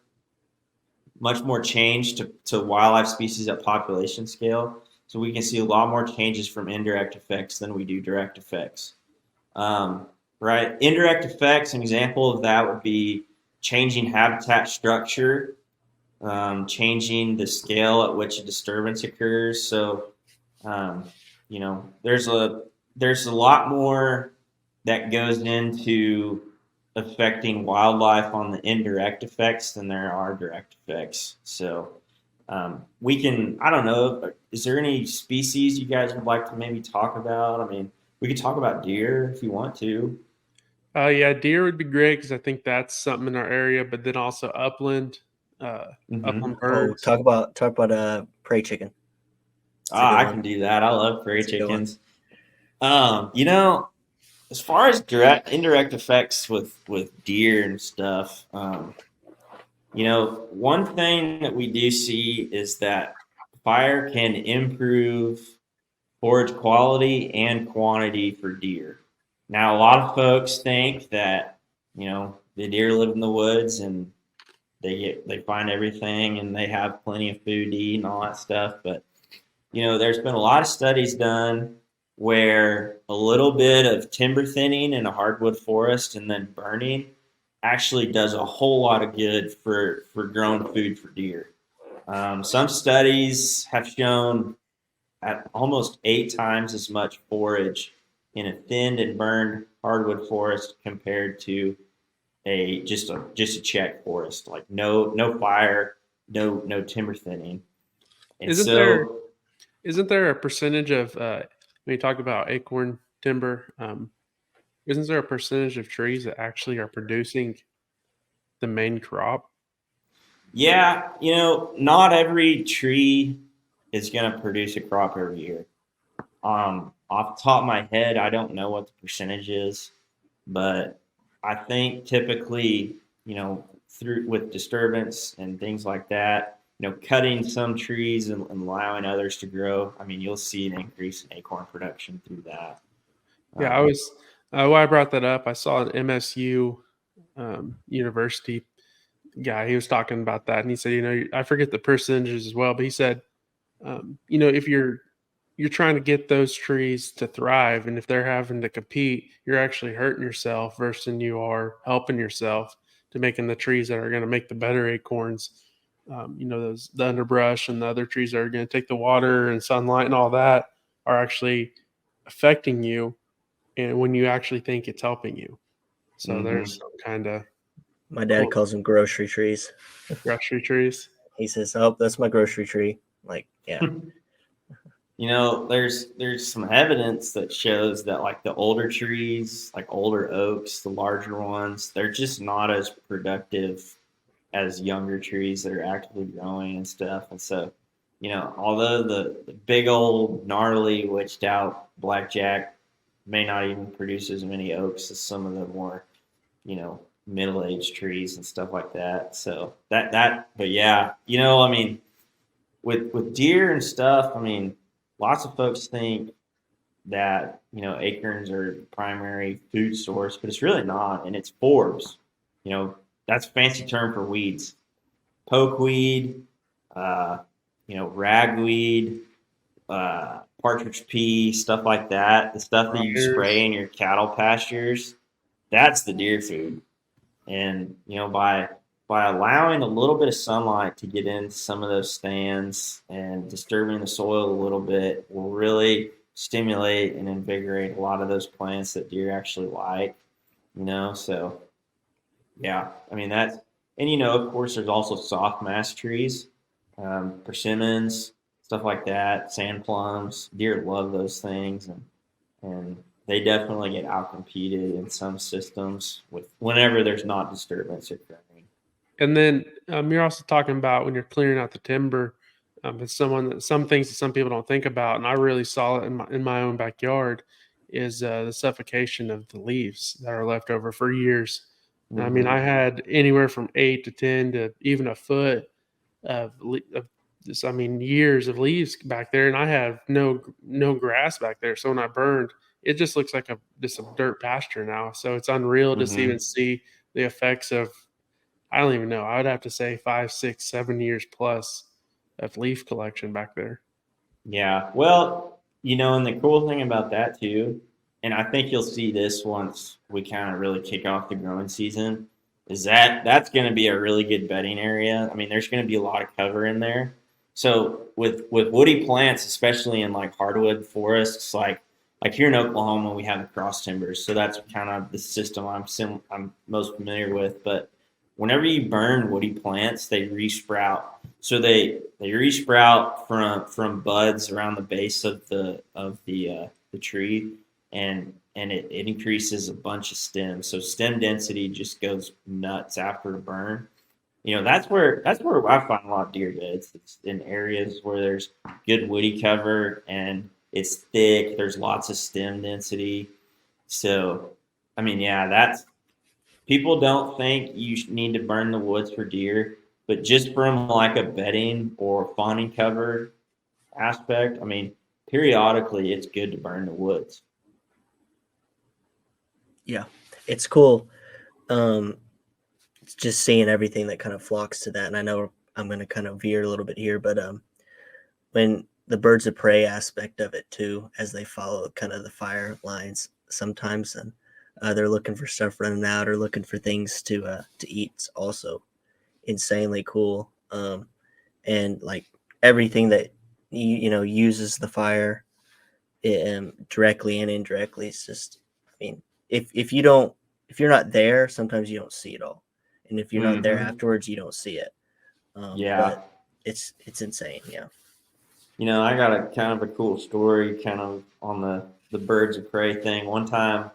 change to wildlife species at population scale. So we can see a lot more changes from indirect effects than we do direct effects. Right? Indirect effects, an example of that would be changing habitat structure, changing the scale at which a disturbance occurs. So, there's a lot more that goes into affecting wildlife on the indirect effects than there are direct effects. So, I don't know, is there any species you guys would like to maybe talk about? I mean, we could talk about deer if you want to. Yeah, deer would be great because I think that's something in our area, but then also upland Oh, birds. talk about prairie chicken. I can do that. I love prairie That's a good one. chickens. As far as indirect effects with deer and stuff, one thing that we do see is that fire can improve forage quality and quantity for deer. Now, a lot of folks think that, the deer live in the woods and they find everything and they have plenty of food to eat and all that stuff. But, there's been a lot of studies done where a little bit of timber thinning in a hardwood forest and then burning actually does a whole lot of good for growing food for deer. Some studies have shown at almost 8 times as much forage in a thinned and burned hardwood forest compared to just a check forest, like no fire, no timber thinning. And Isn't there a percentage of when you talk about acorn timber? Isn't there a percentage of trees that actually are producing the main crop? Yeah, not every tree is going to produce a crop every year. Off the top of my head, I don't know what the percentage is, but I think typically, through with disturbance and things like that, cutting some trees and allowing others to grow, I mean, you'll see an increase in acorn production through that. Yeah, why I brought that up, I saw an MSU university guy. He was talking about that, and he said, I forget the percentages as well, but he said, if you're trying to get those trees to thrive, and if they're having to compete, you're actually hurting yourself versus you are helping yourself to making the trees that are going to make the better acorns. The underbrush and the other trees that are going to take the water and sunlight and all that are actually affecting you, and when you actually think it's helping you. So there's some kind of My dad calls them grocery trees. grocery trees. He says, "Oh, that's my grocery tree." Like, yeah. There's some evidence that shows that like the older trees, like older oaks, the larger ones, they're just not as productive as younger trees that are actively growing and stuff. And so, although the big old gnarly witched out blackjack, may not even produce as many oaks as some of the more, middle-aged trees and stuff like that. So but yeah, I mean, with deer and stuff, I mean, lots of folks think that, acorns are the primary food source, but it's really not. And it's forbs. That's a fancy term for weeds. Pokeweed, ragweed, partridge pea, stuff like that. The stuff that you spray in your cattle pastures, that's the deer food. And, by allowing a little bit of sunlight to get into some of those stands and disturbing the soil a little bit will really stimulate and invigorate a lot of those plants that deer actually like, so yeah, I mean, that's, and of course there's also soft mass trees, persimmons, stuff like that, sand plums. Deer love those things, and they definitely get outcompeted in some systems with whenever there's not disturbance occurring. And then you're also talking about when you're clearing out the timber. It's some things that some people don't think about, and I really saw it in my own backyard, is the suffocation of the leaves that are left over for years. Mm-hmm. I mean, I had anywhere from 8 to 10 to even a foot of this. I mean, years of leaves back there, and I have no grass back there. So when I burned, it just looks like just a dirt pasture now. So it's unreal to even see the effects of. I don't even know. I would have to say 5, 6, 7 years plus of leaf collection back there. Yeah. Well, and the cool thing about that too, and I think you'll see this once we kind of really kick off the growing season, is that's going to be a really good bedding area. I mean, there's going to be a lot of cover in there. So with woody plants, especially in like hardwood forests, like here in Oklahoma, we have the Crosstimbers. So that's kind of the system I'm most familiar with. But whenever you burn woody plants, they resprout. So they resprout from buds around the base of the tree, and it increases a bunch of stems. So stem density just goes nuts after a burn. That's where I find a lot of deer beds. It's in areas where there's good woody cover and it's thick. There's lots of stem density. So, I mean, yeah, that's. People don't think you need to burn the woods for deer, but just from like a bedding or fawning cover aspect, I mean, periodically it's good to burn the woods. Yeah, it's cool. It's just seeing everything that kind of flocks to that. And I know I'm going to kind of veer a little bit here, but when the birds of prey aspect of it too, as they follow kind of the fire lines sometimes, and they're looking for stuff running out or looking for things to eat. It's also insanely cool. And like everything that uses the fire directly and indirectly. It's just, I mean, if you're not there, sometimes you don't see it all, and if you're not there afterwards, you don't see it. But it's insane. Yeah. I got a kind of a cool story, kind of on the birds of prey thing. One time.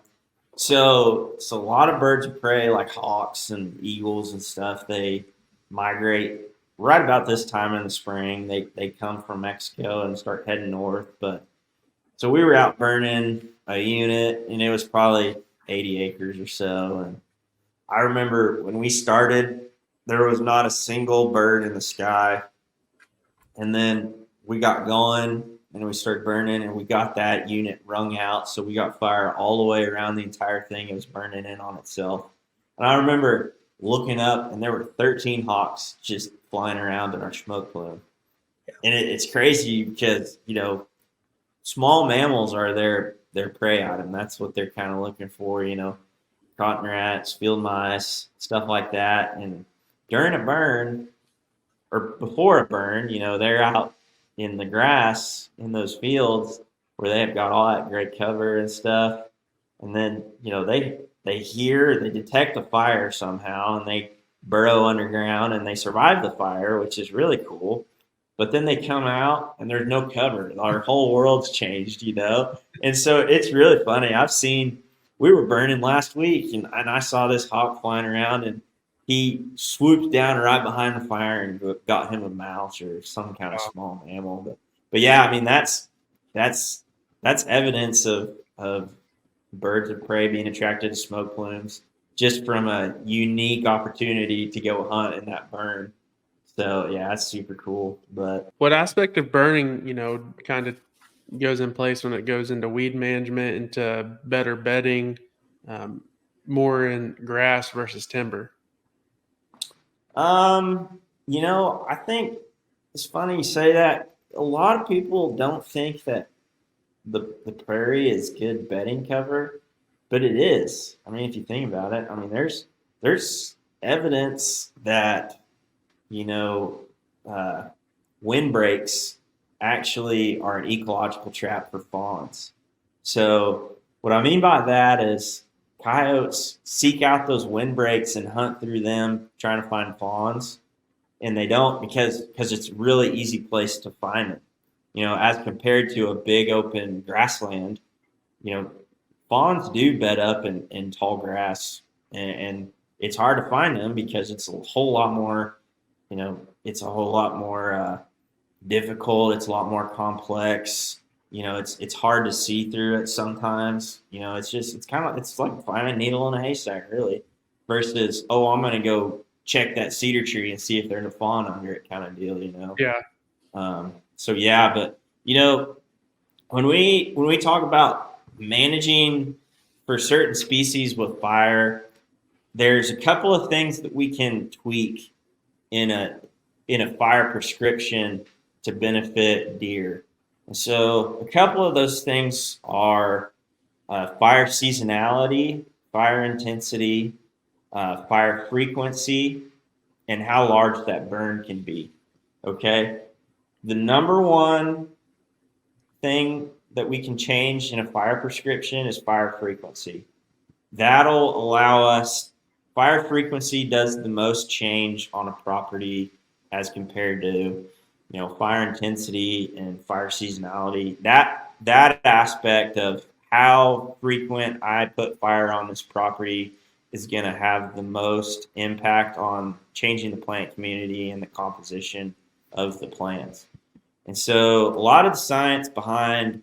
So a lot of birds of prey, like hawks and eagles and stuff, they migrate right about this time in the spring. They come from Mexico and start heading north. But so we were out burning a unit, and it was probably 80 acres or so. And I remember when we started, there was not a single bird in the sky. And then we got going. And we started burning, and we got that unit wrung out. So we got fire all the way around the entire thing. It was burning in on itself. And I remember looking up, and there were 13 hawks just flying around in our smoke plume. Yeah. And it's crazy because, small mammals are their prey item. That's what they're kind of looking for, cotton rats, field mice, stuff like that. And during a burn, or before a burn, they're out in the grass in those fields where they have got all that great cover and stuff. And then, they detect the fire somehow, and they burrow underground and they survive the fire, which is really cool. But then they come out and there's no cover. Our whole world's changed, And so it's really funny. We were burning last week, and I saw this hawk flying around, and he swooped down right behind the fire and got him a mouse or some kind of small mammal. But yeah, I mean, that's evidence of birds of prey being attracted to smoke plumes just from a unique opportunity to go hunt in that burn. So yeah, that's super cool. But What aspect of burning, kind of goes in place when it goes into weed management, into better bedding, more in grass versus timber? I think it's funny you say that. A lot of people don't think that the prairie is good bedding cover, but it is. I mean, if you think about it, I mean, there's evidence that you know uh, windbreaks actually are an ecological trap for fawns. So what I mean by that is coyotes seek out those windbreaks and hunt through them trying to find fawns, and they don't because it's a really easy place to find them. As compared to a big open grassland, you know, fawns do bed up in tall grass, and it's hard to find them because it's a whole lot more, it's a whole lot more difficult. It's a lot more complex. It's hard to see through it sometimes. It's like finding a needle in a haystack, really. Versus, oh, I'm gonna go check that cedar tree and see if there's a fawn under it, kind of deal. Yeah. So yeah, but when we talk about managing for certain species with fire, there's a couple of things that we can tweak in a fire prescription to benefit deer. And so a couple of those things are fire seasonality, fire intensity, fire frequency, and how large that burn can be. Okay. The number one thing that we can change in a fire prescription is fire frequency. That'll allow us, fire frequency does the most change on a property as compared to, fire intensity and fire seasonality. That aspect of how frequent I put fire on this property is going to have the most impact on changing the plant community and the composition of the plants. And so a lot of the science behind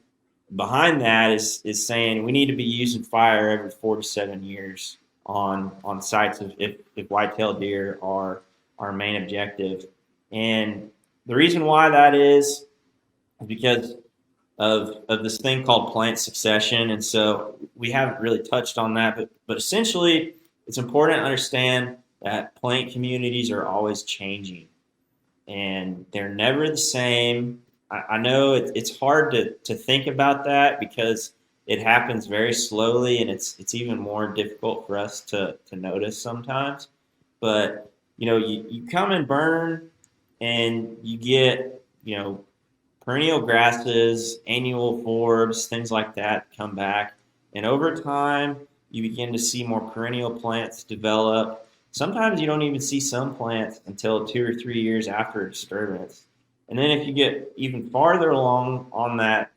that is saying we need to be using fire every 4 to 7 years on sites if white-tailed deer are our main objective. And the reason why that is because of this thing called plant succession. And so we haven't really touched on that, but essentially it's important to understand that plant communities are always changing and they're never the same. I know it's hard to think about that because it happens very slowly and it's even more difficult for us to notice sometimes. But, you come and burn and you get, perennial grasses, annual forbs, things like that come back. And over time, you begin to see more perennial plants develop. Sometimes you don't even see some plants until 2 or 3 years after a disturbance. And then if you get even farther along on that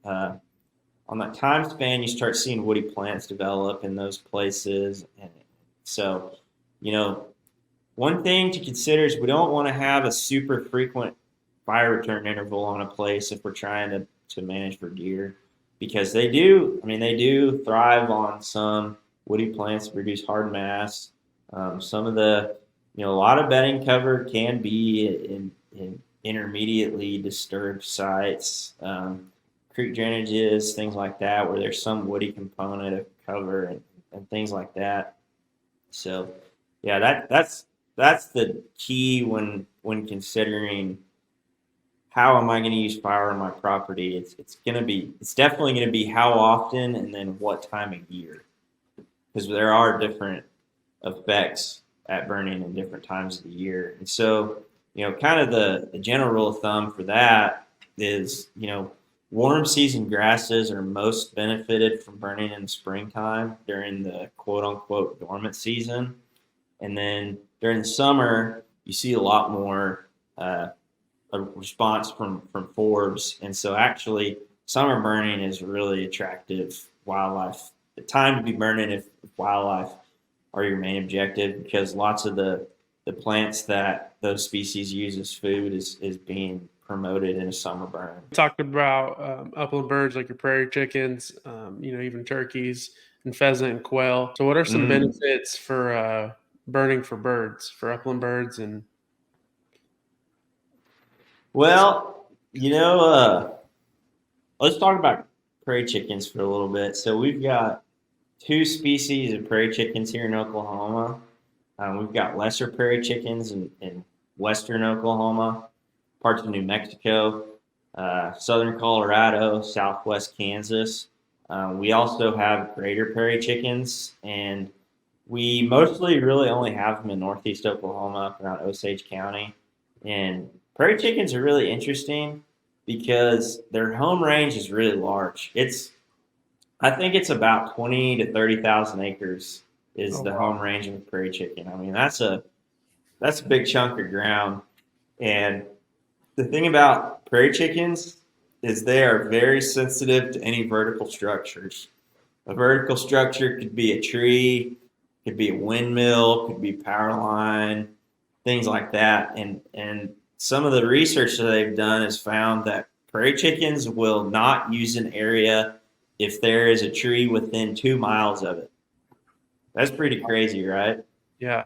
time span, you start seeing woody plants develop in those places. And so, one thing to consider is we don't want to have a super frequent fire return interval on a place if we're trying to manage for deer, because they do thrive on some woody plants to produce hard mass. Some of a lot of bedding cover can be in intermediately disturbed sites, creek drainages, things like that, where there's some woody component of cover and things like that. So, yeah, that's the key when considering how am I going to use fire on my property. It's definitely going to be how often and then what time of year, because there are different effects at burning in different times of the year. And so, kind of the general rule of thumb for that is, warm season grasses are most benefited from burning in the springtime during the quote unquote dormant season. And then during the summer, you see a lot more a response from forbs. And so actually summer burning is really attractive wildlife. The time to be burning if wildlife are your main objective, because lots of the plants that those species use as food is being promoted in a summer burn. We talked about upland birds like your prairie chickens, even turkeys and pheasant and quail. So what are some benefits for burning for birds, for upland birds? And well, let's talk about prairie chickens for a little bit. So we've got 2 species of prairie chickens here in Oklahoma. We've got lesser prairie chickens in western Oklahoma, parts of New Mexico, southern Colorado, southwest Kansas. We also have greater prairie chickens, and we mostly really only have them in northeast Oklahoma, around Osage County. And prairie chickens are really interesting because their home range is really large. I think it's about 20 to 30,000 acres is the home range of a prairie chicken. I mean, that's a big chunk of ground. And the thing about prairie chickens is they are very sensitive to any vertical structures. A vertical structure could be a tree, could be a windmill, could be a power line, things like that. And some of the research that they've done has found that prairie chickens will not use an area if there is a tree within 2 miles of it. That's pretty crazy, right? yeah,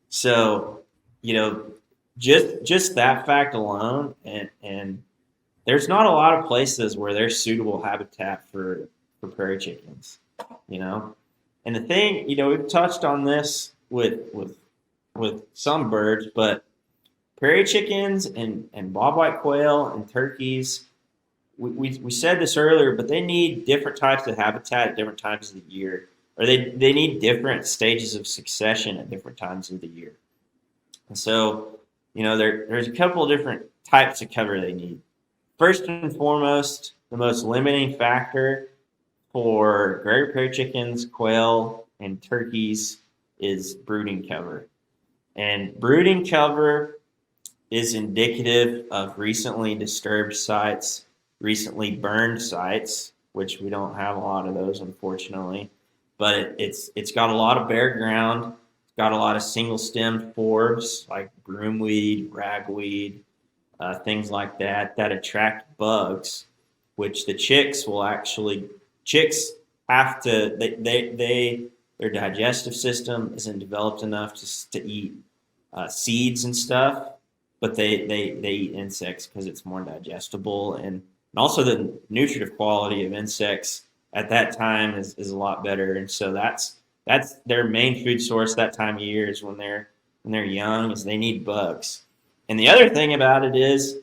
So, just that fact alone, and there's not a lot of places where there's suitable habitat for prairie chickens, And the thing, we've touched on this with some birds, but prairie chickens and bobwhite quail and turkeys, we said this earlier, but they need different types of habitat at different times of the year, or they need different stages of succession at different times of the year. And so, there's a couple of different types of cover they need. First and foremost, the most limiting factor for greater prairie chickens, quail, and turkeys is brooding cover. And brooding cover is indicative of recently disturbed sites, recently burned sites, which we don't have a lot of those, unfortunately. But it's got a lot of bare ground. It's got a lot of single-stemmed forbs like broomweed, ragweed, things like that attract bugs, which the chicks have to, their digestive system isn't developed enough to eat seeds and stuff, but they eat insects because it's more digestible, and also the nutritive quality of insects at that time is a lot better. And so that's their main food source that time of year is when they're young, is they need bugs. And the other thing about it is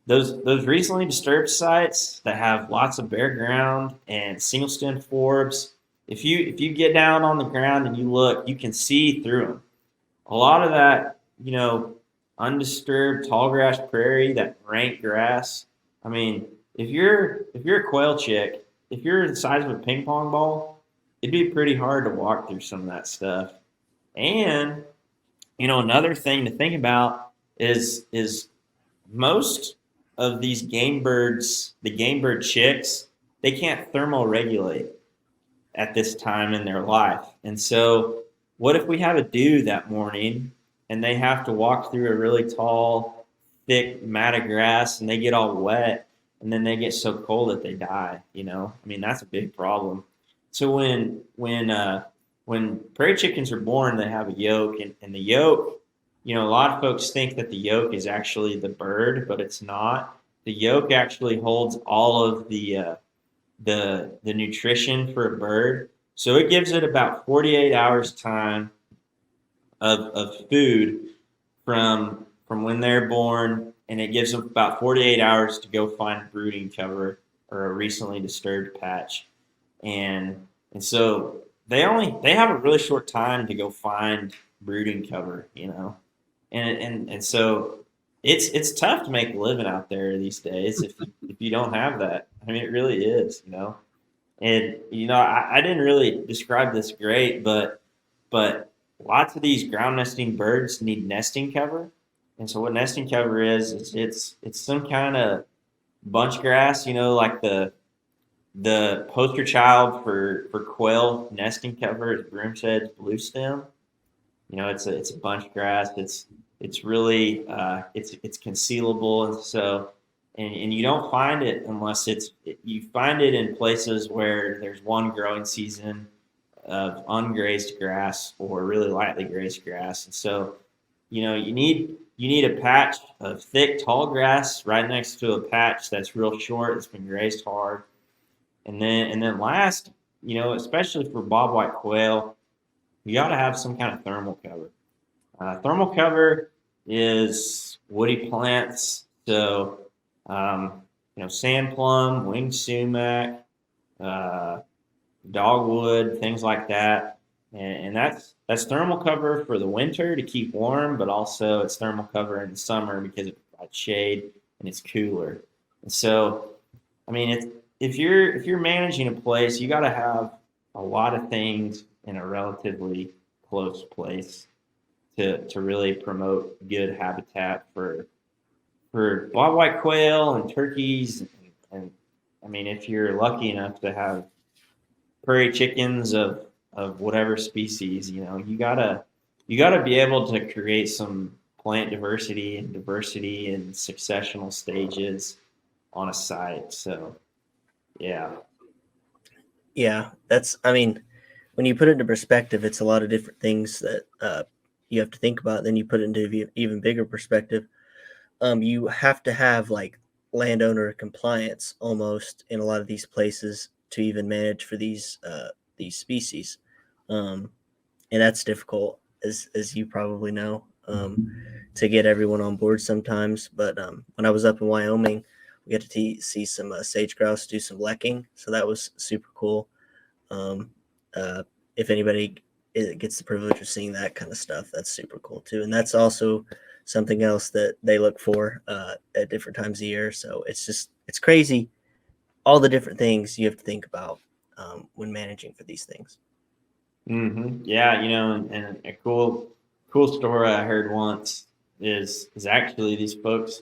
those recently disturbed sites that have lots of bare ground and single stem forbs, if you get down on the ground and you look, you can see through them. A lot of that, undisturbed tall grass prairie, that rank grass. I mean, if you're a quail chick, if you're the size of a ping pong ball, it'd be pretty hard to walk through some of that stuff. And another thing to think about is most of these game birds, the game bird chicks, they can't thermoregulate at this time in their life. And so what if we have a dew that morning and they have to walk through a really tall, thick mat of grass and they get all wet and then they get so cold that they die, I mean, that's a big problem. So when prairie chickens are born, they have a yolk, and the yolk, a lot of folks think that the yolk is actually the bird, but it's not. The yolk actually holds all of the nutrition for a bird. So it gives it about 48 hours time of food from when they're born, and it gives them about 48 hours to go find brooding cover or a recently disturbed patch. And so they have a really short time to go find brooding cover, and so it's tough to make a living out there these days if you don't have that. I mean, it really is, And I didn't really describe this great, but lots of these ground nesting birds need nesting cover. And so what nesting cover is it's some kind of bunch grass, like the poster child for quail nesting cover is broomsedge blue stem. It's a bunch grass. It's really it's concealable, and so and you don't find it unless you find it in places where there's one growing season of ungrazed grass or really lightly grazed grass, and so you need a patch of thick tall grass right next to a patch that's real short that's been grazed hard, and then last, especially for bobwhite quail, you got to have some kind of thermal cover. Thermal cover is woody plants, so sand plum, winged sumac, dogwood, things like that, and that's thermal cover for the winter to keep warm, but also it's thermal cover in the summer because it provides shade and it's cooler. And so, I mean, if you're managing a place, you got to have a lot of things in a relatively close place to really promote good habitat for bobwhite quail and turkeys, and I mean, if you're lucky enough to have prairie chickens of whatever species, you gotta be able to create some plant diversity and diversity in successional stages on a site. So, yeah. Yeah, I mean, when you put it into perspective, it's a lot of different things that you have to think about. Then you put it into even bigger perspective. You have to have like landowner compliance almost in a lot of these places to even manage for these species, and that's difficult, as you probably know, to get everyone on board sometimes. But when I was up in Wyoming, we got to see some sage grouse do some lekking, so that was super cool. If anybody gets the privilege of seeing that kind of stuff, that's super cool too, and that's also something else that they look for at different times of year. So it's crazy, all the different things you have to think about when managing for these things. Mm-hmm. Yeah, and a cool story I heard once is actually these folks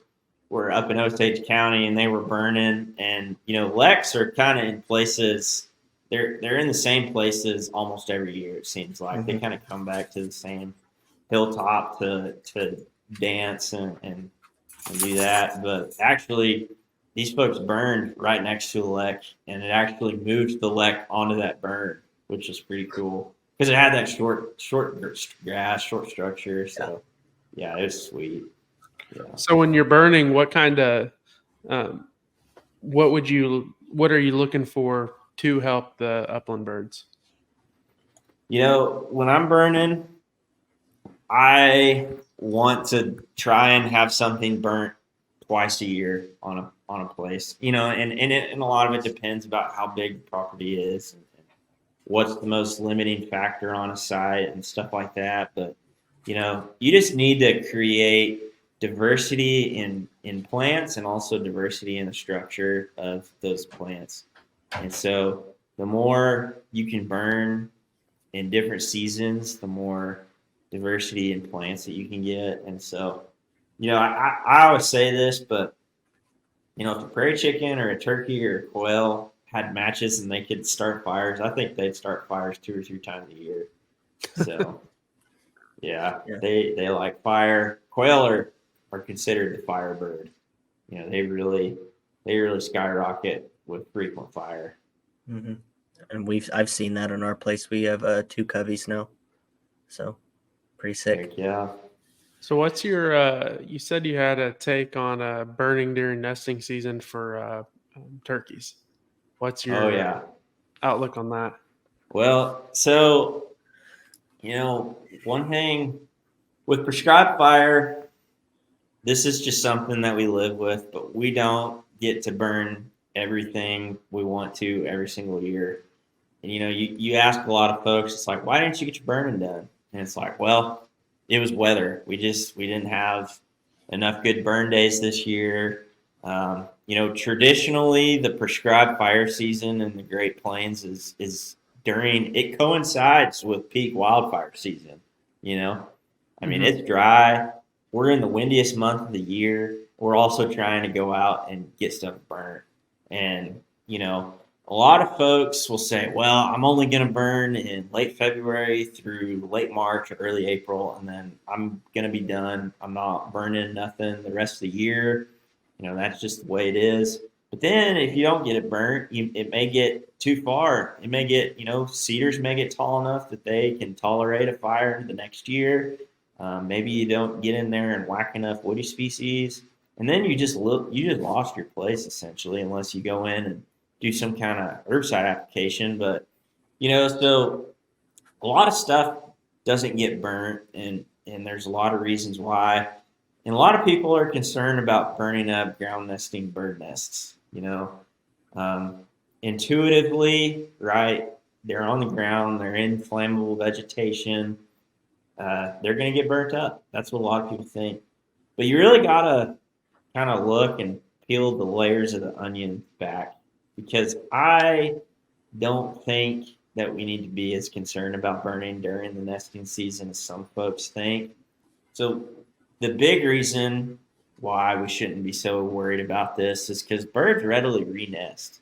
were up in Osage County and they were burning, and leks are kind of in places. They're in the same places almost every year. It seems like they kind of come back to the same hilltop to dance and do that. But actually, these folks burned right next to a lek, and it actually moved the lek onto that burn, which is pretty cool because it had that short grass, short structure. So yeah, it was sweet. Yeah. So when you're burning, what kind of what are you looking for to help the upland birds? When I'm burning, I want to try and have something burnt twice a year on a place, and a lot of it depends about how big the property is and what's the most limiting factor on a site and stuff like that. But you just need to create diversity in plants and also diversity in the structure of those plants. And so the more you can burn in different seasons, the more diversity in plants that you can get. And so, I always say this, but if a prairie chicken or a turkey or a quail had matches and they could start fires, I think they'd start fires 2 or 3 times a year. So yeah. They like fire. Quail are considered the fire bird. They really skyrocket with frequent fire. Mm-hmm. And I've seen that in our place. We have 2 coveys now, so pretty sick. Heck yeah. So what's your you said you had a take on burning during nesting season for turkeys. What's your outlook on that? Well, so one thing with prescribed fire, this is just something that we live with, but we don't get to burn everything we want to every single year. And you ask a lot of folks, it's like, why didn't you get your burning done? And it's like, well, it was weather. We didn't have enough good burn days this year. Traditionally the prescribed fire season in the Great Plains is it coincides with peak wildfire season. I mean, it's dry. We're in the windiest month of the year. We're also trying to go out and get stuff burnt. And, a lot of folks will say, well, I'm only going to burn in late February through late March or early April, and then I'm going to be done. I'm not burning nothing the rest of the year. That's just the way it is. But then if you don't get it burnt, it may get too far. It may get, cedars may get tall enough that they can tolerate a fire the next year. Maybe you don't get in there and whack enough woody species. And then you just lost your place essentially, unless you go in and do some kind of herbicide application. But, so a lot of stuff doesn't get burnt, and there's a lot of reasons why. And a lot of people are concerned about burning up ground nesting bird nests. Intuitively, right? They're on the ground, they're in flammable vegetation. They're going to get burnt up. That's what a lot of people think. But you really got to kind of look and peel the layers of the onion back, because I don't think that we need to be as concerned about burning during the nesting season as some folks think. So the big reason why we shouldn't be so worried about this is because birds readily re-nest.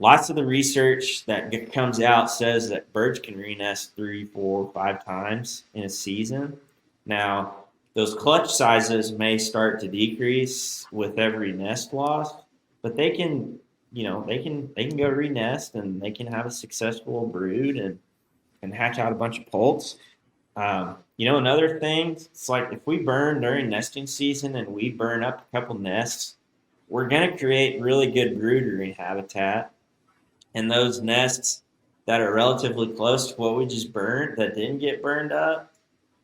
Lots of the research that comes out says that birds can re-nest 3, 4, 5 times in a season. Now, those clutch sizes may start to decrease with every nest loss, but they can go re-nest, and they can have a successful brood and hatch out a bunch of poults. Another thing, it's like if we burn during nesting season and we burn up a couple nests, we're going to create really good broodery habitat. And those nests that are relatively close to what we just burned, that didn't get burned up,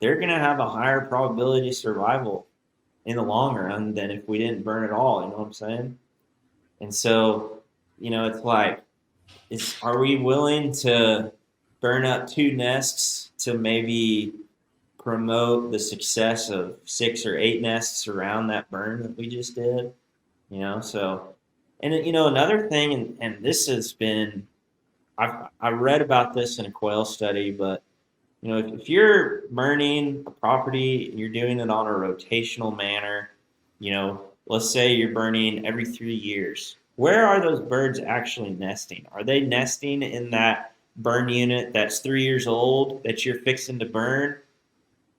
they're going to have a higher probability of survival in the long run than if we didn't burn at all. You know what I'm saying? And so, it's like, are we willing to burn up 2 nests to maybe promote the success of 6 or 8 nests around that burn that we just did? So, and another thing, and this has been, I read about this in a quail study, but if you're burning a property and you're doing it on a rotational manner, let's say you're burning every 3 years, where are those birds actually nesting? Are they nesting in that burn unit that's 3 years old that you're fixing to burn?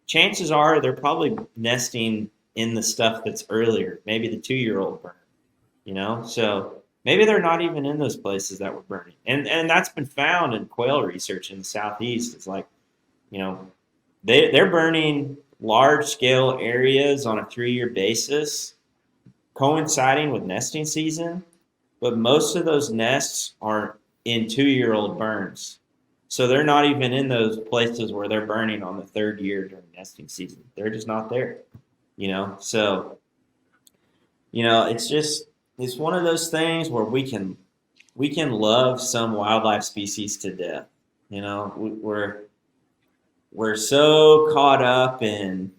Chances are they're probably nesting in the stuff that's earlier, maybe the 2-year-old burn, so maybe they're not even in those places that we're burning. And that's been found in quail research in the Southeast. It's like, they're burning large scale areas on a 3-year basis, coinciding with nesting season, but most of those nests are in 2-year-old burns. So they're not even in those places where they're burning on the 3rd year during nesting season. They're just not there, So, it's one of those things where we can love some wildlife species to death. We're so caught up in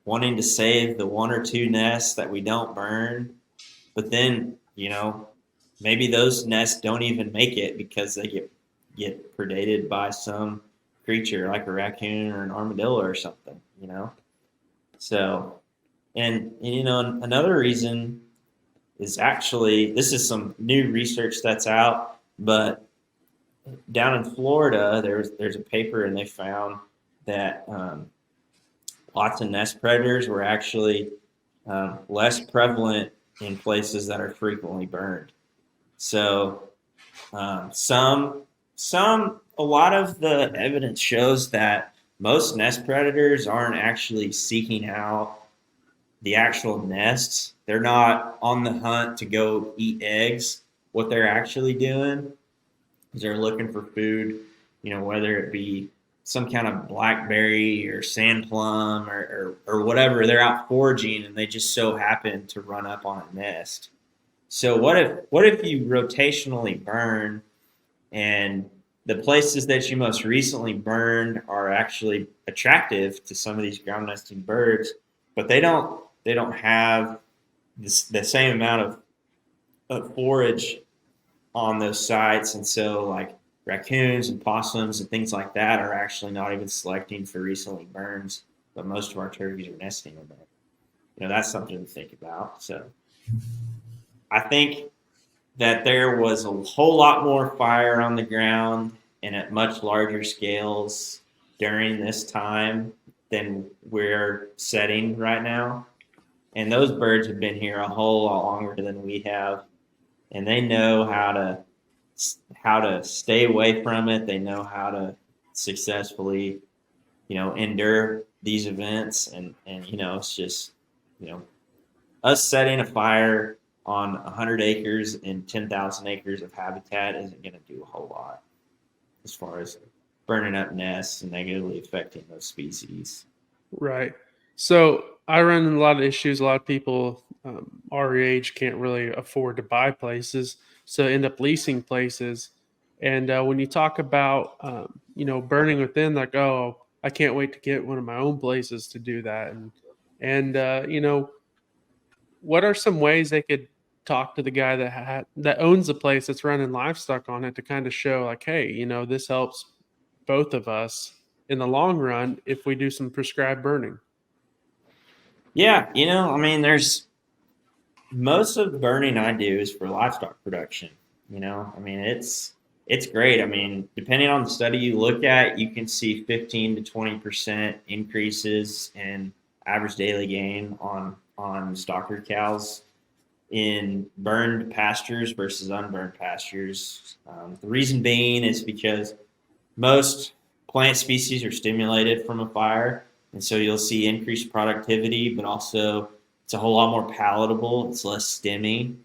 wanting to save the 1 or 2 nests that we don't burn, but then, maybe those nests don't even make it because they get predated by some creature like a raccoon or an armadillo or something, So, and another reason is actually, this is some new research that's out, but down in Florida, there's a paper, and they found that lots of nest predators were actually less prevalent in places that are frequently burned. So a lot of the evidence shows that most nest predators aren't actually seeking out the actual nests. They're not on the hunt to go eat eggs. What they're actually doing is they're looking for food, whether it be some kind of blackberry or sand plum or whatever. They're out foraging, and they just so happen to run up on a nest. So what if you rotationally burn, and the places that you most recently burned are actually attractive to some of these ground nesting birds, but they don't have the same amount of forage on those sites, and so like raccoons and possums and things like that are actually not even selecting for recently burns, but most of our turkeys are nesting in there. That's something to think about. So I think that there was a whole lot more fire on the ground and at much larger scales during this time than we're setting right now. And those birds have been here a whole lot longer than we have, and they know how to stay away from it. They know how to successfully, endure these events. And it's just, us setting a fire on 100 acres and 10,000 acres of habitat isn't going to do a whole lot as far as burning up nests and negatively affecting those species. Right. So I run into a lot of issues. A lot of people our age can't really afford to buy places, so end up leasing places. And when you talk about burning within, like, oh, I can't wait to get one of my own places to do that. And what are some ways they could talk to the guy that owns the place that's running livestock on it to kind of show, like, hey, this helps both of us in the long run if we do some prescribed burning? Yeah, there's most of the burning I do is for livestock production. It's great. Depending on the study you look at, you can see 15 to 20% increases in average daily gain on stocker cows in burned pastures versus unburned pastures. The reason being is because most plant species are stimulated from a fire, and so you'll see increased productivity, but also it's a whole lot more palatable. It's less stimming.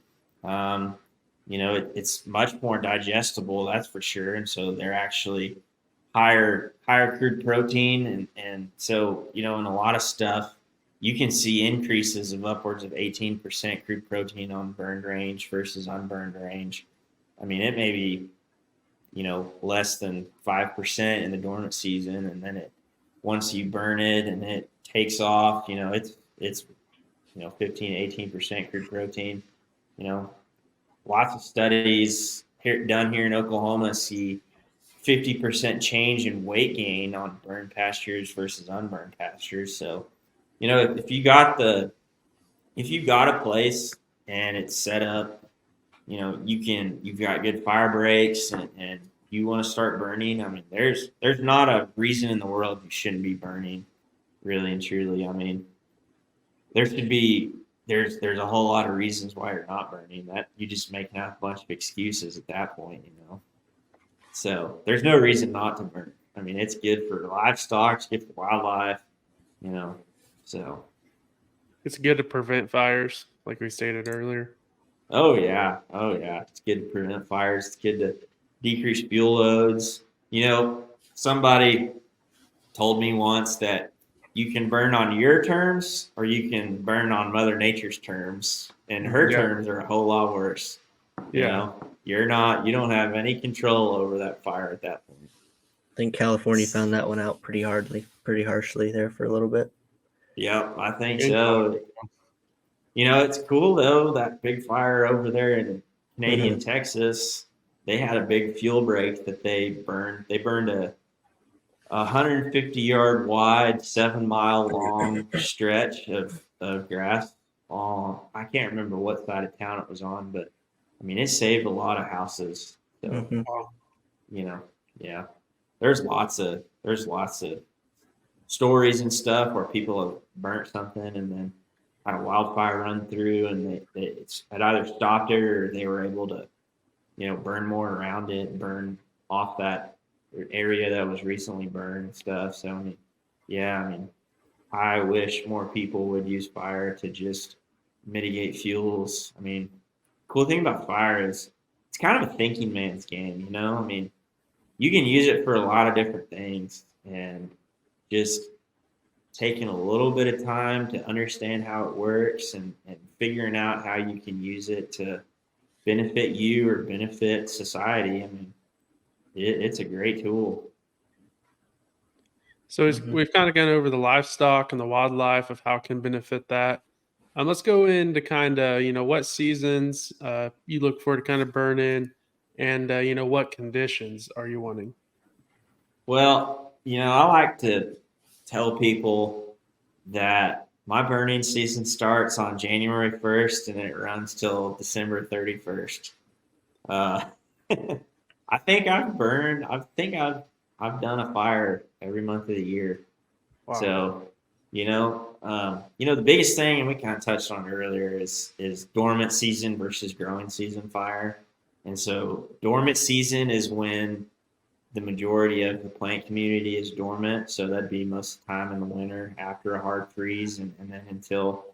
It's much more digestible, that's for sure. And so they're actually higher crude protein. And so, in a lot of stuff, you can see increases of upwards of 18% crude protein on burned range versus unburned range. It may be, less than 5% in the dormant season. And then once you burn it and it takes off, it's 15 to 18% crude protein. Lots of studies done here in Oklahoma see 50% change in weight gain on burned pastures versus unburned pastures. So, if you got a place and it's set up, you've got good fire breaks and you want to start burning. There's not a reason in the world you shouldn't be burning, really and truly. There's a whole lot of reasons why you're not burning. That you just making out a bunch of excuses at that point, So there's no reason not to burn. It's good for livestock, it's good for wildlife, So It's good to prevent fires, like we stated earlier. Oh yeah. It's good to prevent fires. It's good to decrease fuel loads. Somebody told me once that you can burn on your terms or you can burn on Mother Nature's terms, and her terms are a whole lot worse. You don't have any control over that fire at that point. I think California found that one out pretty harshly there for a little bit. Yep, I think so. It's cool though, that big fire over there in Canadian Texas. They had a big fuel break that they burned. They burned a 150-yard wide, 7-mile long stretch of grass. I can't remember what side of town it was on, but it saved a lot of houses. So, yeah, there's lots of stories and stuff where people have burnt something and then had a wildfire run through, and it either stopped it or they were able to, burn more around it, burn off that area that was recently burned and stuff. So, I wish more people would use fire to just mitigate fuels. Cool thing about fire is it's kind of a thinking man's game, you can use it for a lot of different things, and just taking a little bit of time to understand how it works and figuring out how you can use it to benefit you or benefit society. It's a great tool. So we've kind of gone over the livestock and the wildlife of how it can benefit that. Let's go into kind of, what seasons you look for to kind of burn in, and, what conditions are you wanting? Well, I like to tell people that my burning season starts on January 1st and it runs till December 31st. Uh, I think I've burned. I've done a fire every month of the year. Wow. So, the biggest thing, and we kind of touched on it earlier, is dormant season versus growing season fire. And so, dormant season is when the majority of the plant community is dormant. So that'd be most of the time in the winter after a hard freeze, and then until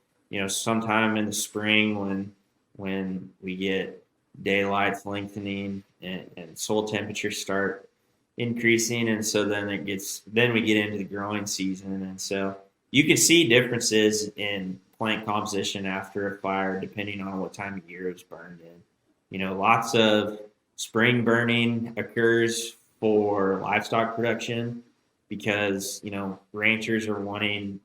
sometime in the spring when we get daylights lengthening and soil temperatures start increasing, and so then we get into the growing season, and so you can see differences in plant composition after a fire depending on what time of year it was burned in. Lots of spring burning occurs for livestock production because ranchers are wanting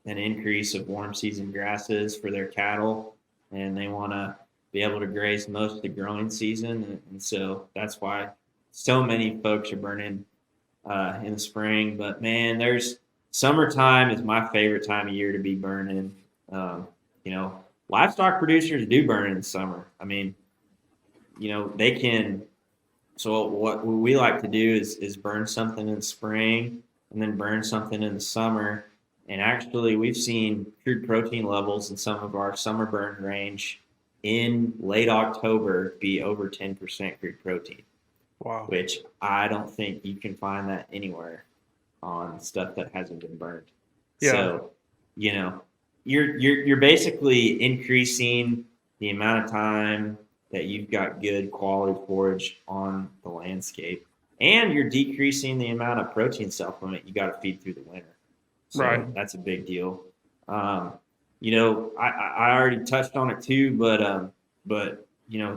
an increase of warm season grasses for their cattle, and they want to be able to graze most of the growing season, and so that's why so many folks are burning in the spring. But man, summertime is my favorite time of year to be burning. Livestock producers do burn in the summer. I mean, they can. So what we like to do is burn something in the spring and then burn something in the summer. And actually, we've seen crude protein levels in some of our summer burn range in late October be over 10% crude protein. Wow. Which I don't think you can find that anywhere on stuff that hasn't been burned. Yeah. So, you're basically increasing the amount of time that you've got good quality forage on the landscape, and you're decreasing the amount of protein supplement you got to feed through the winter. So Right. that's a big deal. I already touched on it too, but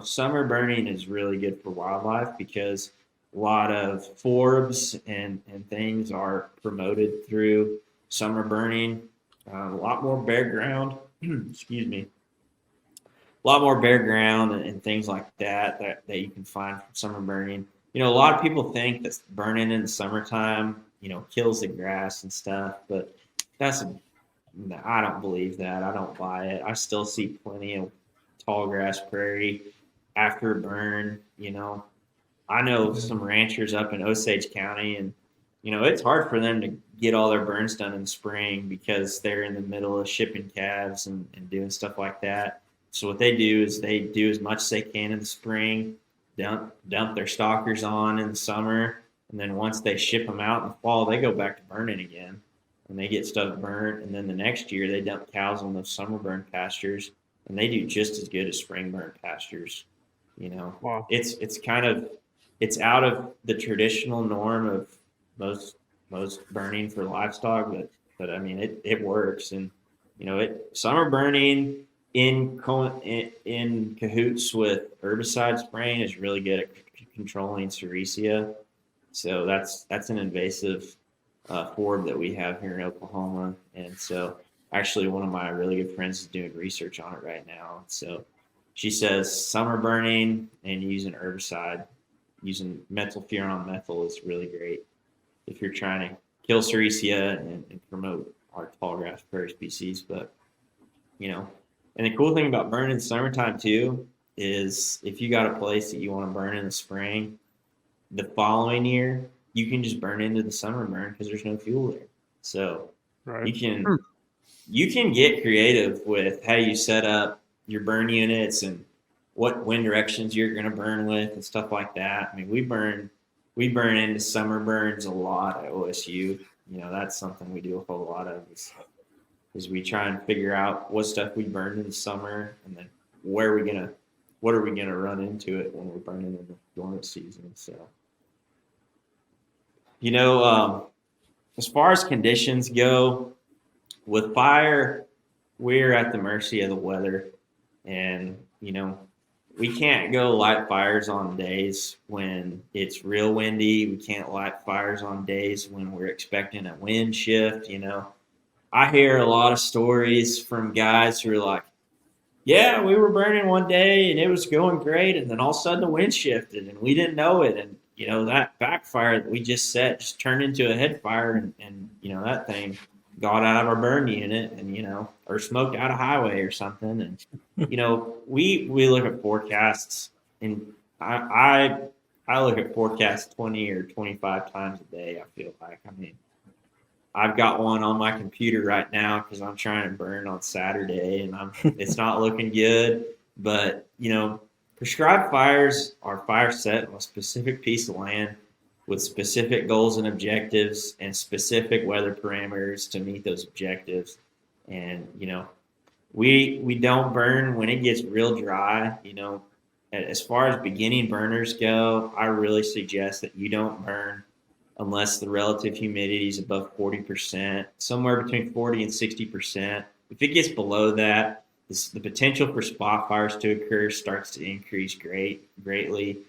summer burning is really good for wildlife because a lot of forbs and things are promoted through summer burning. A lot more bare ground, excuse me, a lot more bare ground and things like that you can find from summer burning. A lot of people think that burning in the summertime, kills the grass and stuff, but I don't believe that. I don't buy it. I still see plenty of tall grass prairie after a burn. I know some ranchers up in Osage County, and it's hard for them to get all their burns done in the spring because they're in the middle of shipping calves and doing stuff like that. So what they do is they do as much as they can in the spring, dump their stalkers on in the summer, and then once they ship them out in the fall, they go back to burning again, and they get stuff burnt. And then the next year they dump cows on those summer burn pastures, and they do just as good as spring burn pastures. Wow. It's out of the traditional norm of most burning for livestock, but I mean it works, and summer burning in cahoots with herbicide spraying is really good at controlling sericea. So that's an invasive forb that we have here in Oklahoma, and so actually one of my really good friends is doing research on it right now. So she says summer burning and using herbicide, using methylfuron methyl is really great if you're trying to kill sericea and promote our tall grass prairie species. But and the cool thing about burning in the summertime too is if you got a place that you want to burn in the spring, the following year you can just burn into the summer burn because there's no fuel there. So Right. you can get creative with how you set up your burn units and what wind directions you're going to burn with and stuff like that. I mean, we burn into summer burns a lot at OSU. That's something we do a whole lot of is we try and figure out what stuff we burned in the summer, and then what are we gonna run into it when we're burning in the dormant season. So, as far as conditions go, with fire, we're at the mercy of the weather, and we can't go light fires on days when it's real windy. We can't light fires on days when we're expecting a wind shift. I hear a lot of stories from guys who are like, yeah, we were burning one day and it was going great, and then all of a sudden the wind shifted and we didn't know it, and that backfire that we just set just turned into a head fire, and that thing got out of our burn unit and or smoked out a highway or something. And we look at forecasts, and I look at forecasts 20 or 25 times a day. I feel like, I mean, I've got one on my computer right now because I'm trying to burn on Saturday, and it's not looking good. But prescribed fires are fires set on a specific piece of land with specific goals and objectives and specific weather parameters to meet those objectives. And we don't burn when it gets real dry. As far as beginning burners go, I really suggest that you don't burn unless the relative humidity is above 40%, somewhere between 40 and 60%. If it gets below that, the potential for spot fires to occur starts to increase greatly.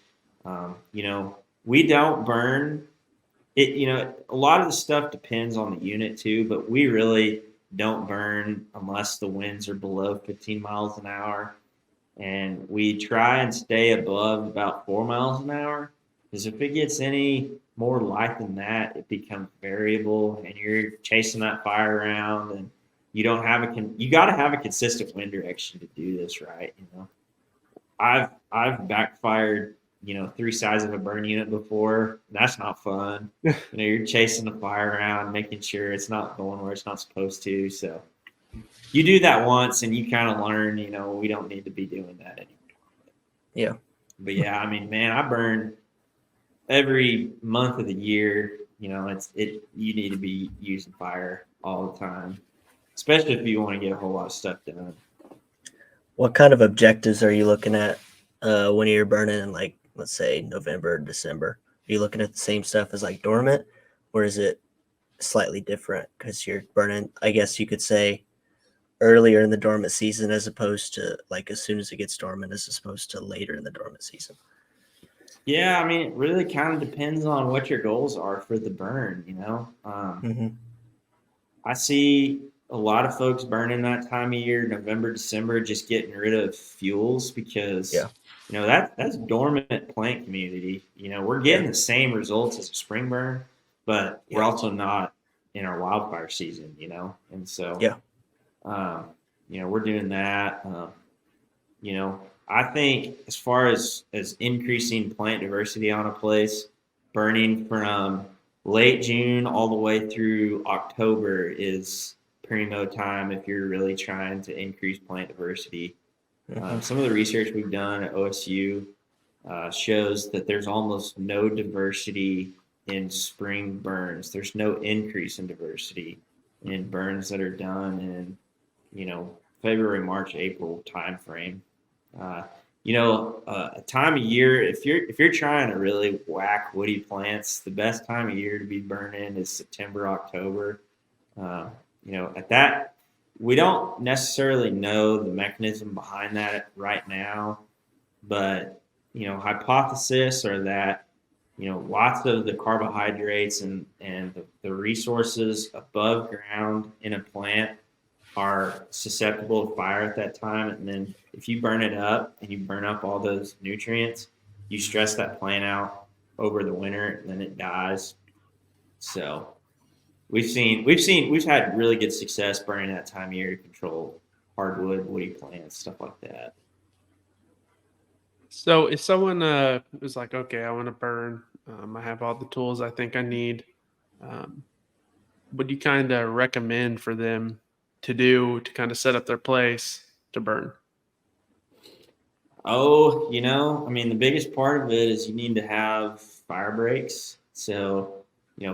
We don't burn it. A lot of the stuff depends on the unit too, but we really don't burn unless the winds are below 15 miles an hour. And we try and stay above about 4 miles an hour, because if it gets any more light than that, it becomes variable, and you're chasing that fire around, and you don't have you got to have a consistent wind direction to do this right. I've backfired 3 sides of a burn unit before. That's not fun. You're chasing the fire around, making sure it's not going where it's not supposed to. So you do that once and you kind of learn, we don't need to be doing that anymore. Yeah. But yeah, I mean, man, I burn every month of the year. You need to be using fire all the time, especially if you want to get a whole lot of stuff done. What kind of objectives are you looking at when you're burning in, like, let's say November, December? Are you looking at the same stuff as like dormant, or is it slightly different because you're burning, I guess you could say, earlier in the dormant season as opposed to like as soon as it gets dormant as opposed to later in the dormant season? Yeah, I mean, it really kind of depends on what your goals are for the burn, I see a lot of folks burning that time of year, November, December, just getting rid of fuels because, that's dormant plant community. We're getting the same results as a spring burn, but we're also not in our wildfire season, and so, we're doing that. I think as far as increasing plant diversity on a place, burning from late June all the way through October is primo time if you're really trying to increase plant diversity. Some of the research we've done at OSU shows that there's almost no diversity in spring burns. There's no increase in diversity in burns that are done in, February, March, April timeframe. A time of year, if you're trying to really whack woody plants, the best time of year to be burning is September, October. At that, we don't necessarily know the mechanism behind that right now, but hypotheses are that lots of the carbohydrates and the resources above ground in a plant are susceptible to fire at that time. And then if you burn it up and you burn up all those nutrients, you stress that plant out over the winter and then it dies. So we've had really good success burning that time of year to control hardwood, woody plants, stuff like that. So if someone is like, okay, I want to burn, I have all the tools I think I need, what do you kind of recommend for them to do to kind of set up their place to burn? Oh, the biggest part of it is you need to have fire breaks. So,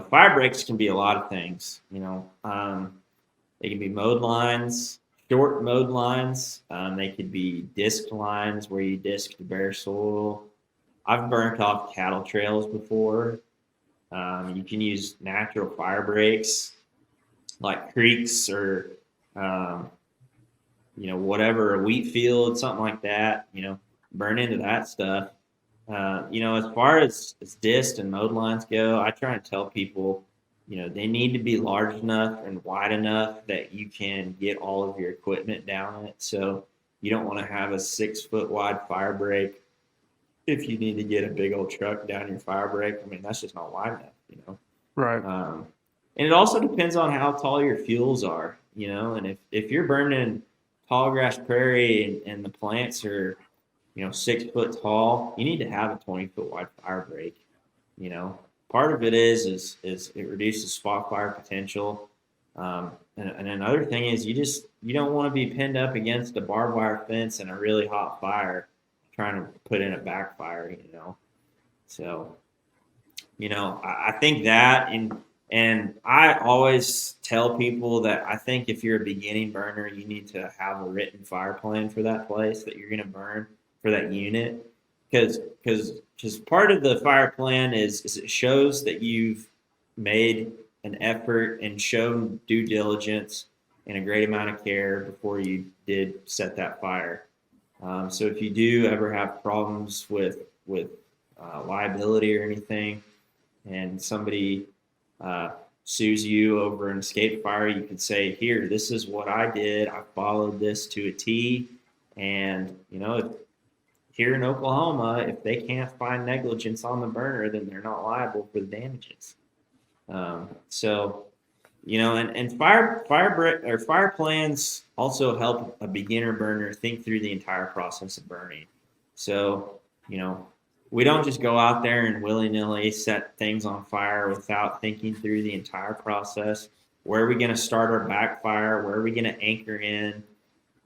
fire breaks can be a lot of things. They can be mowed lines, short mowed lines. They could be disc lines where you disc the bare soil. I've burnt off cattle trails before. You can use natural fire breaks like creeks or whatever, a wheat field, something like that, burn into that stuff. As far as disc and mowed lines go, I try and tell people, they need to be large enough and wide enough that you can get all of your equipment down it. So you don't want to have a 6 foot wide fire break if you need to get a big old truck down your fire break. I mean, that's just not wide enough, Right. And it also depends on how tall your fuels are, and if you're burning tall grass prairie and the plants are, 6 foot tall, you need to have a 20-foot wide fire break. Part of it is it reduces spot fire potential. And another thing is you don't want to be pinned up against a barbed wire fence in a really hot fire trying to put in a backfire, So, I think that, and I always tell people that I think if you're a beginning burner, you need to have a written fire plan for that place that you're going to burn for that unit. Because part of the fire plan is it shows that you've made an effort and shown due diligence and a great amount of care before you did set that fire. So if you do ever have problems with liability or anything, and somebody sues you over an escape fire, you can say, here, this is what I did. I followed this to a T. And, here in Oklahoma, if they can't find negligence on the burner, then they're not liable for the damages. So, and fire plans also help a beginner burner think through the entire process of burning. So, we don't just go out there and willy-nilly set things on fire without thinking through the entire process. Where are we going to start our backfire? Where are we going to anchor in?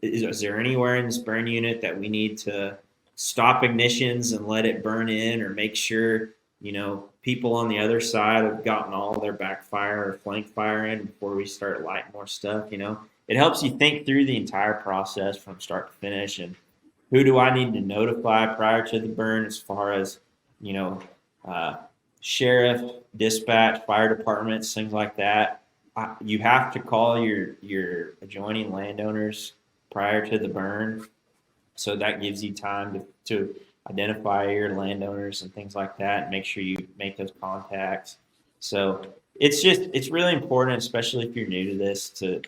Is there anywhere in this burn unit that we need to stop ignitions and let it burn in, or make sure, people on the other side have gotten all their backfire or flank fire in before we start lighting more stuff? It helps you think through the entire process from start to finish, and who do I need to notify prior to the burn as far as, sheriff, dispatch, fire departments, things like that. You have to call your adjoining landowners prior to the burn. So that gives you time to identify your landowners and things like that, and make sure you make those contacts. So it's really important, especially if you're new to this, to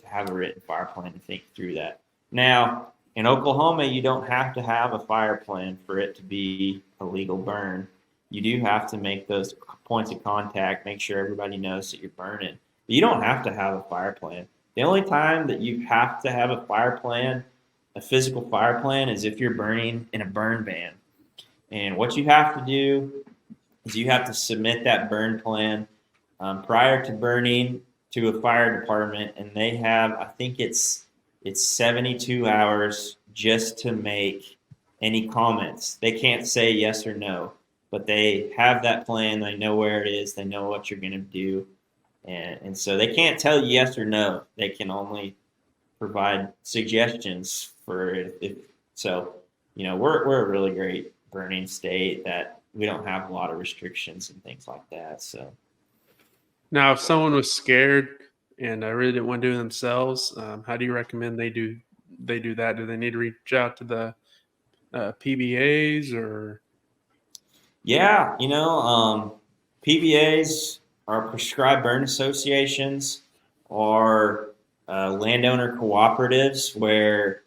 have a written fire plan to think through that. Now, in Oklahoma, you don't have to have a fire plan for it to be a legal burn. You do have to make those points of contact, make sure everybody knows that you're burning. But you don't have to have a fire plan. The only time that you have to have a fire plan, a physical fire plan, is if you're burning in a burn ban. And what you have to do is you have to submit that burn plan prior to burning to a fire department, and they have, I think it's 72 hours just to make any comments. They can't say yes or no, but they have that plan. They know where it is. They know what you're going to do. And so they can't tell you yes or no. They can only provide suggestions for it. So, we're a really great burning state that we don't have a lot of restrictions and things like that. So now, if someone was scared and really didn't want to do it themselves, how do you recommend they do that? Do they need to reach out to the PBAs or? Yeah, PBAs are prescribed burn associations, or landowner cooperatives, where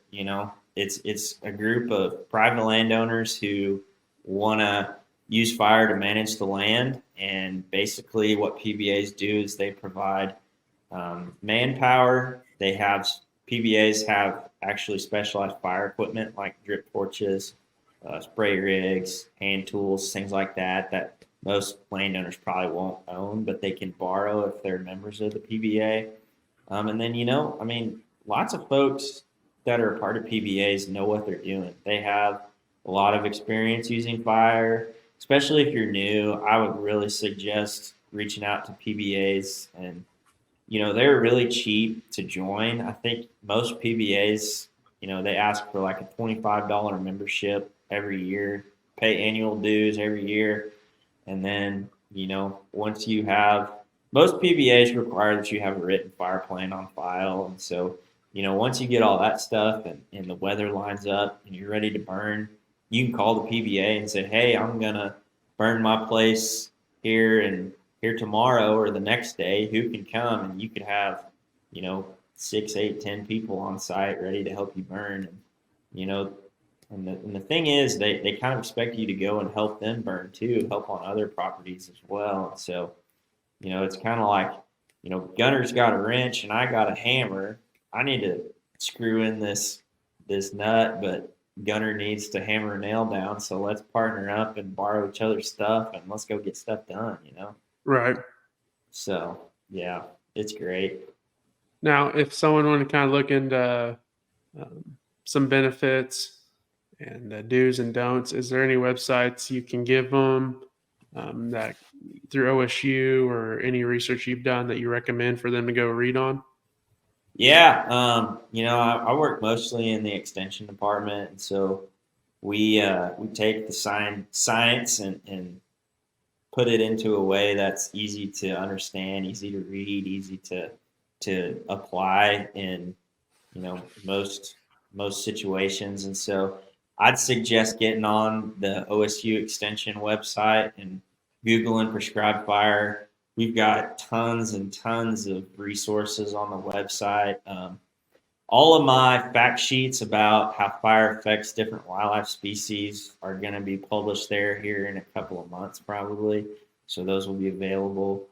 it's a group of private landowners who want to use fire to manage the land. And basically, what PBAs do is they provide manpower. PBAs have actually specialized fire equipment like drip torches, spray rigs, hand tools, things like that most landowners probably won't own, but they can borrow if they're members of the PBA. And then, lots of folks that are a part of PBAs know what they're doing. They have a lot of experience using fire. Especially if you're new, I would really suggest reaching out to PBAs. And, they're really cheap to join. I think most PBAs, they ask for like a $25 membership every year, pay annual dues every year. And then, once you have, most PBAs require that you have a written fire plan on file. And so, once you get all that stuff and the weather lines up and you're ready to burn, you can call the PBA and say, hey, I'm going to burn my place here tomorrow or the next day. Who can come? And you could have, 6, 8, 10 people on site ready to help you burn. And the thing is, they kind of expect you to go and help them burn too, help on other properties as well. And so, it's kind of like, Gunner's got a wrench and I got a hammer. I need to screw in this nut, but Gunner needs to hammer a nail down, so let's partner up and borrow each other's stuff and let's go get stuff done, you know? Right. So, yeah, it's great. Now, if someone wanted to kind of look into some benefits and do's and don'ts, is there any websites you can give them that through OSU or any research you've done that you recommend for them to go read on? Yeah, you know, I work mostly in the extension department, and so we take the science and put it into a way that's easy to understand, easy to read, easy to apply in, you know, most situations. And so I'd suggest getting on the OSU extension website and Googling prescribed fire. We've got tons and tons of resources on the website. All of my fact sheets about how fire affects different wildlife species are going to be published there here in a couple of months, probably. So those will be available.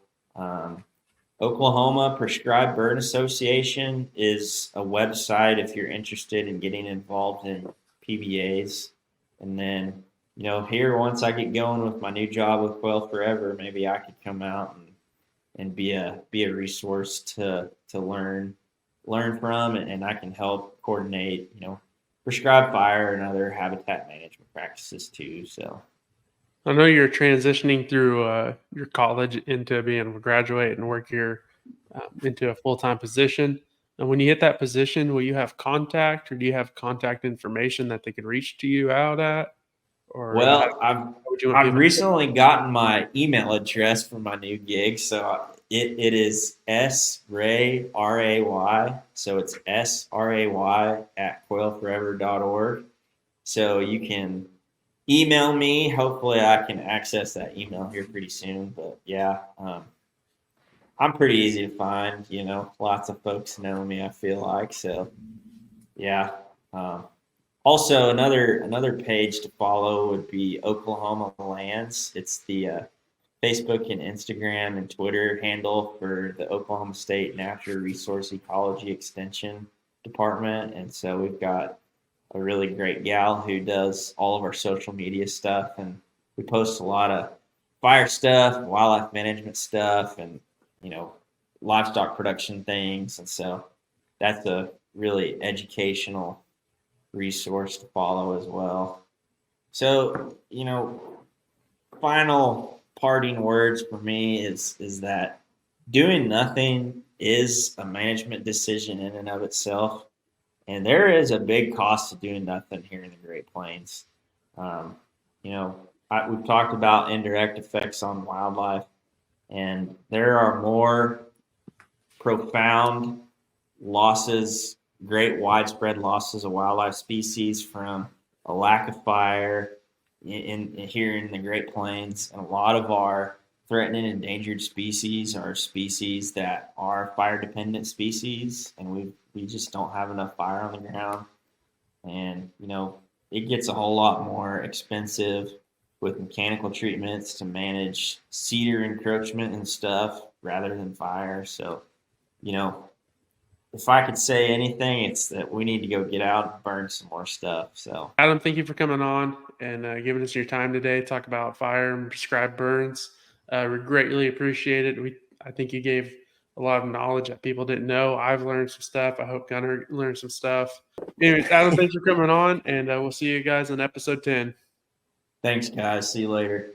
Oklahoma Prescribed Burn Association is a website if you're interested in getting involved in PBAs. And then, you know, here, once I get going with my new job with Quail Forever, maybe I could come out and be a resource to learn from, and I can help coordinate, you know, prescribed fire and other habitat management practices too. So I know you're transitioning through your college into being able to graduate and work here into a full-time position. And when you hit that position, will you have contact, or do you have contact information that they could reach to you out at? Or well, how would you want I've people to- recently gotten my email address for my new gig, so it is sray, R-A-Y, so it's SRAY at quailforever.org. So you can email me. Hopefully I can access that email here pretty soon. But yeah, I'm pretty easy to find, you know, lots of folks know me, I feel like. So yeah. Also another page to follow would be Oklahoma Lands. It's the Facebook and Instagram and Twitter handle for the Oklahoma State Natural Resource Ecology Extension Department. And so we've got a really great gal who does all of our social media stuff, and we post a lot of fire stuff, wildlife management stuff, and, you know, livestock production things. And so that's a really educational resource to follow as well. So, you know, final parting words for me is that doing nothing is a management decision in and of itself. And there is a big cost to doing nothing here in the Great Plains. You know, we've talked about indirect effects on wildlife, and there are more profound losses, great widespread losses of wildlife species from a lack of fire in here in the Great Plains. And a lot of our threatened and endangered species are species that are fire dependent species, and we just don't have enough fire on the ground. And, you know, it gets a whole lot more expensive with mechanical treatments to manage cedar encroachment and stuff rather than fire. So, you know, if I could say anything, it's that we need to go get out and burn some more stuff. So, Adam, thank you for coming on and giving us your time today to talk about fire and prescribed burns. We greatly appreciate it. I think you gave a lot of knowledge that people didn't know. I've learned some stuff. I hope Gunnar learned some stuff. Anyways, Adam, thanks for coming on, and we'll see you guys on episode 10. thanks, guys. See you later.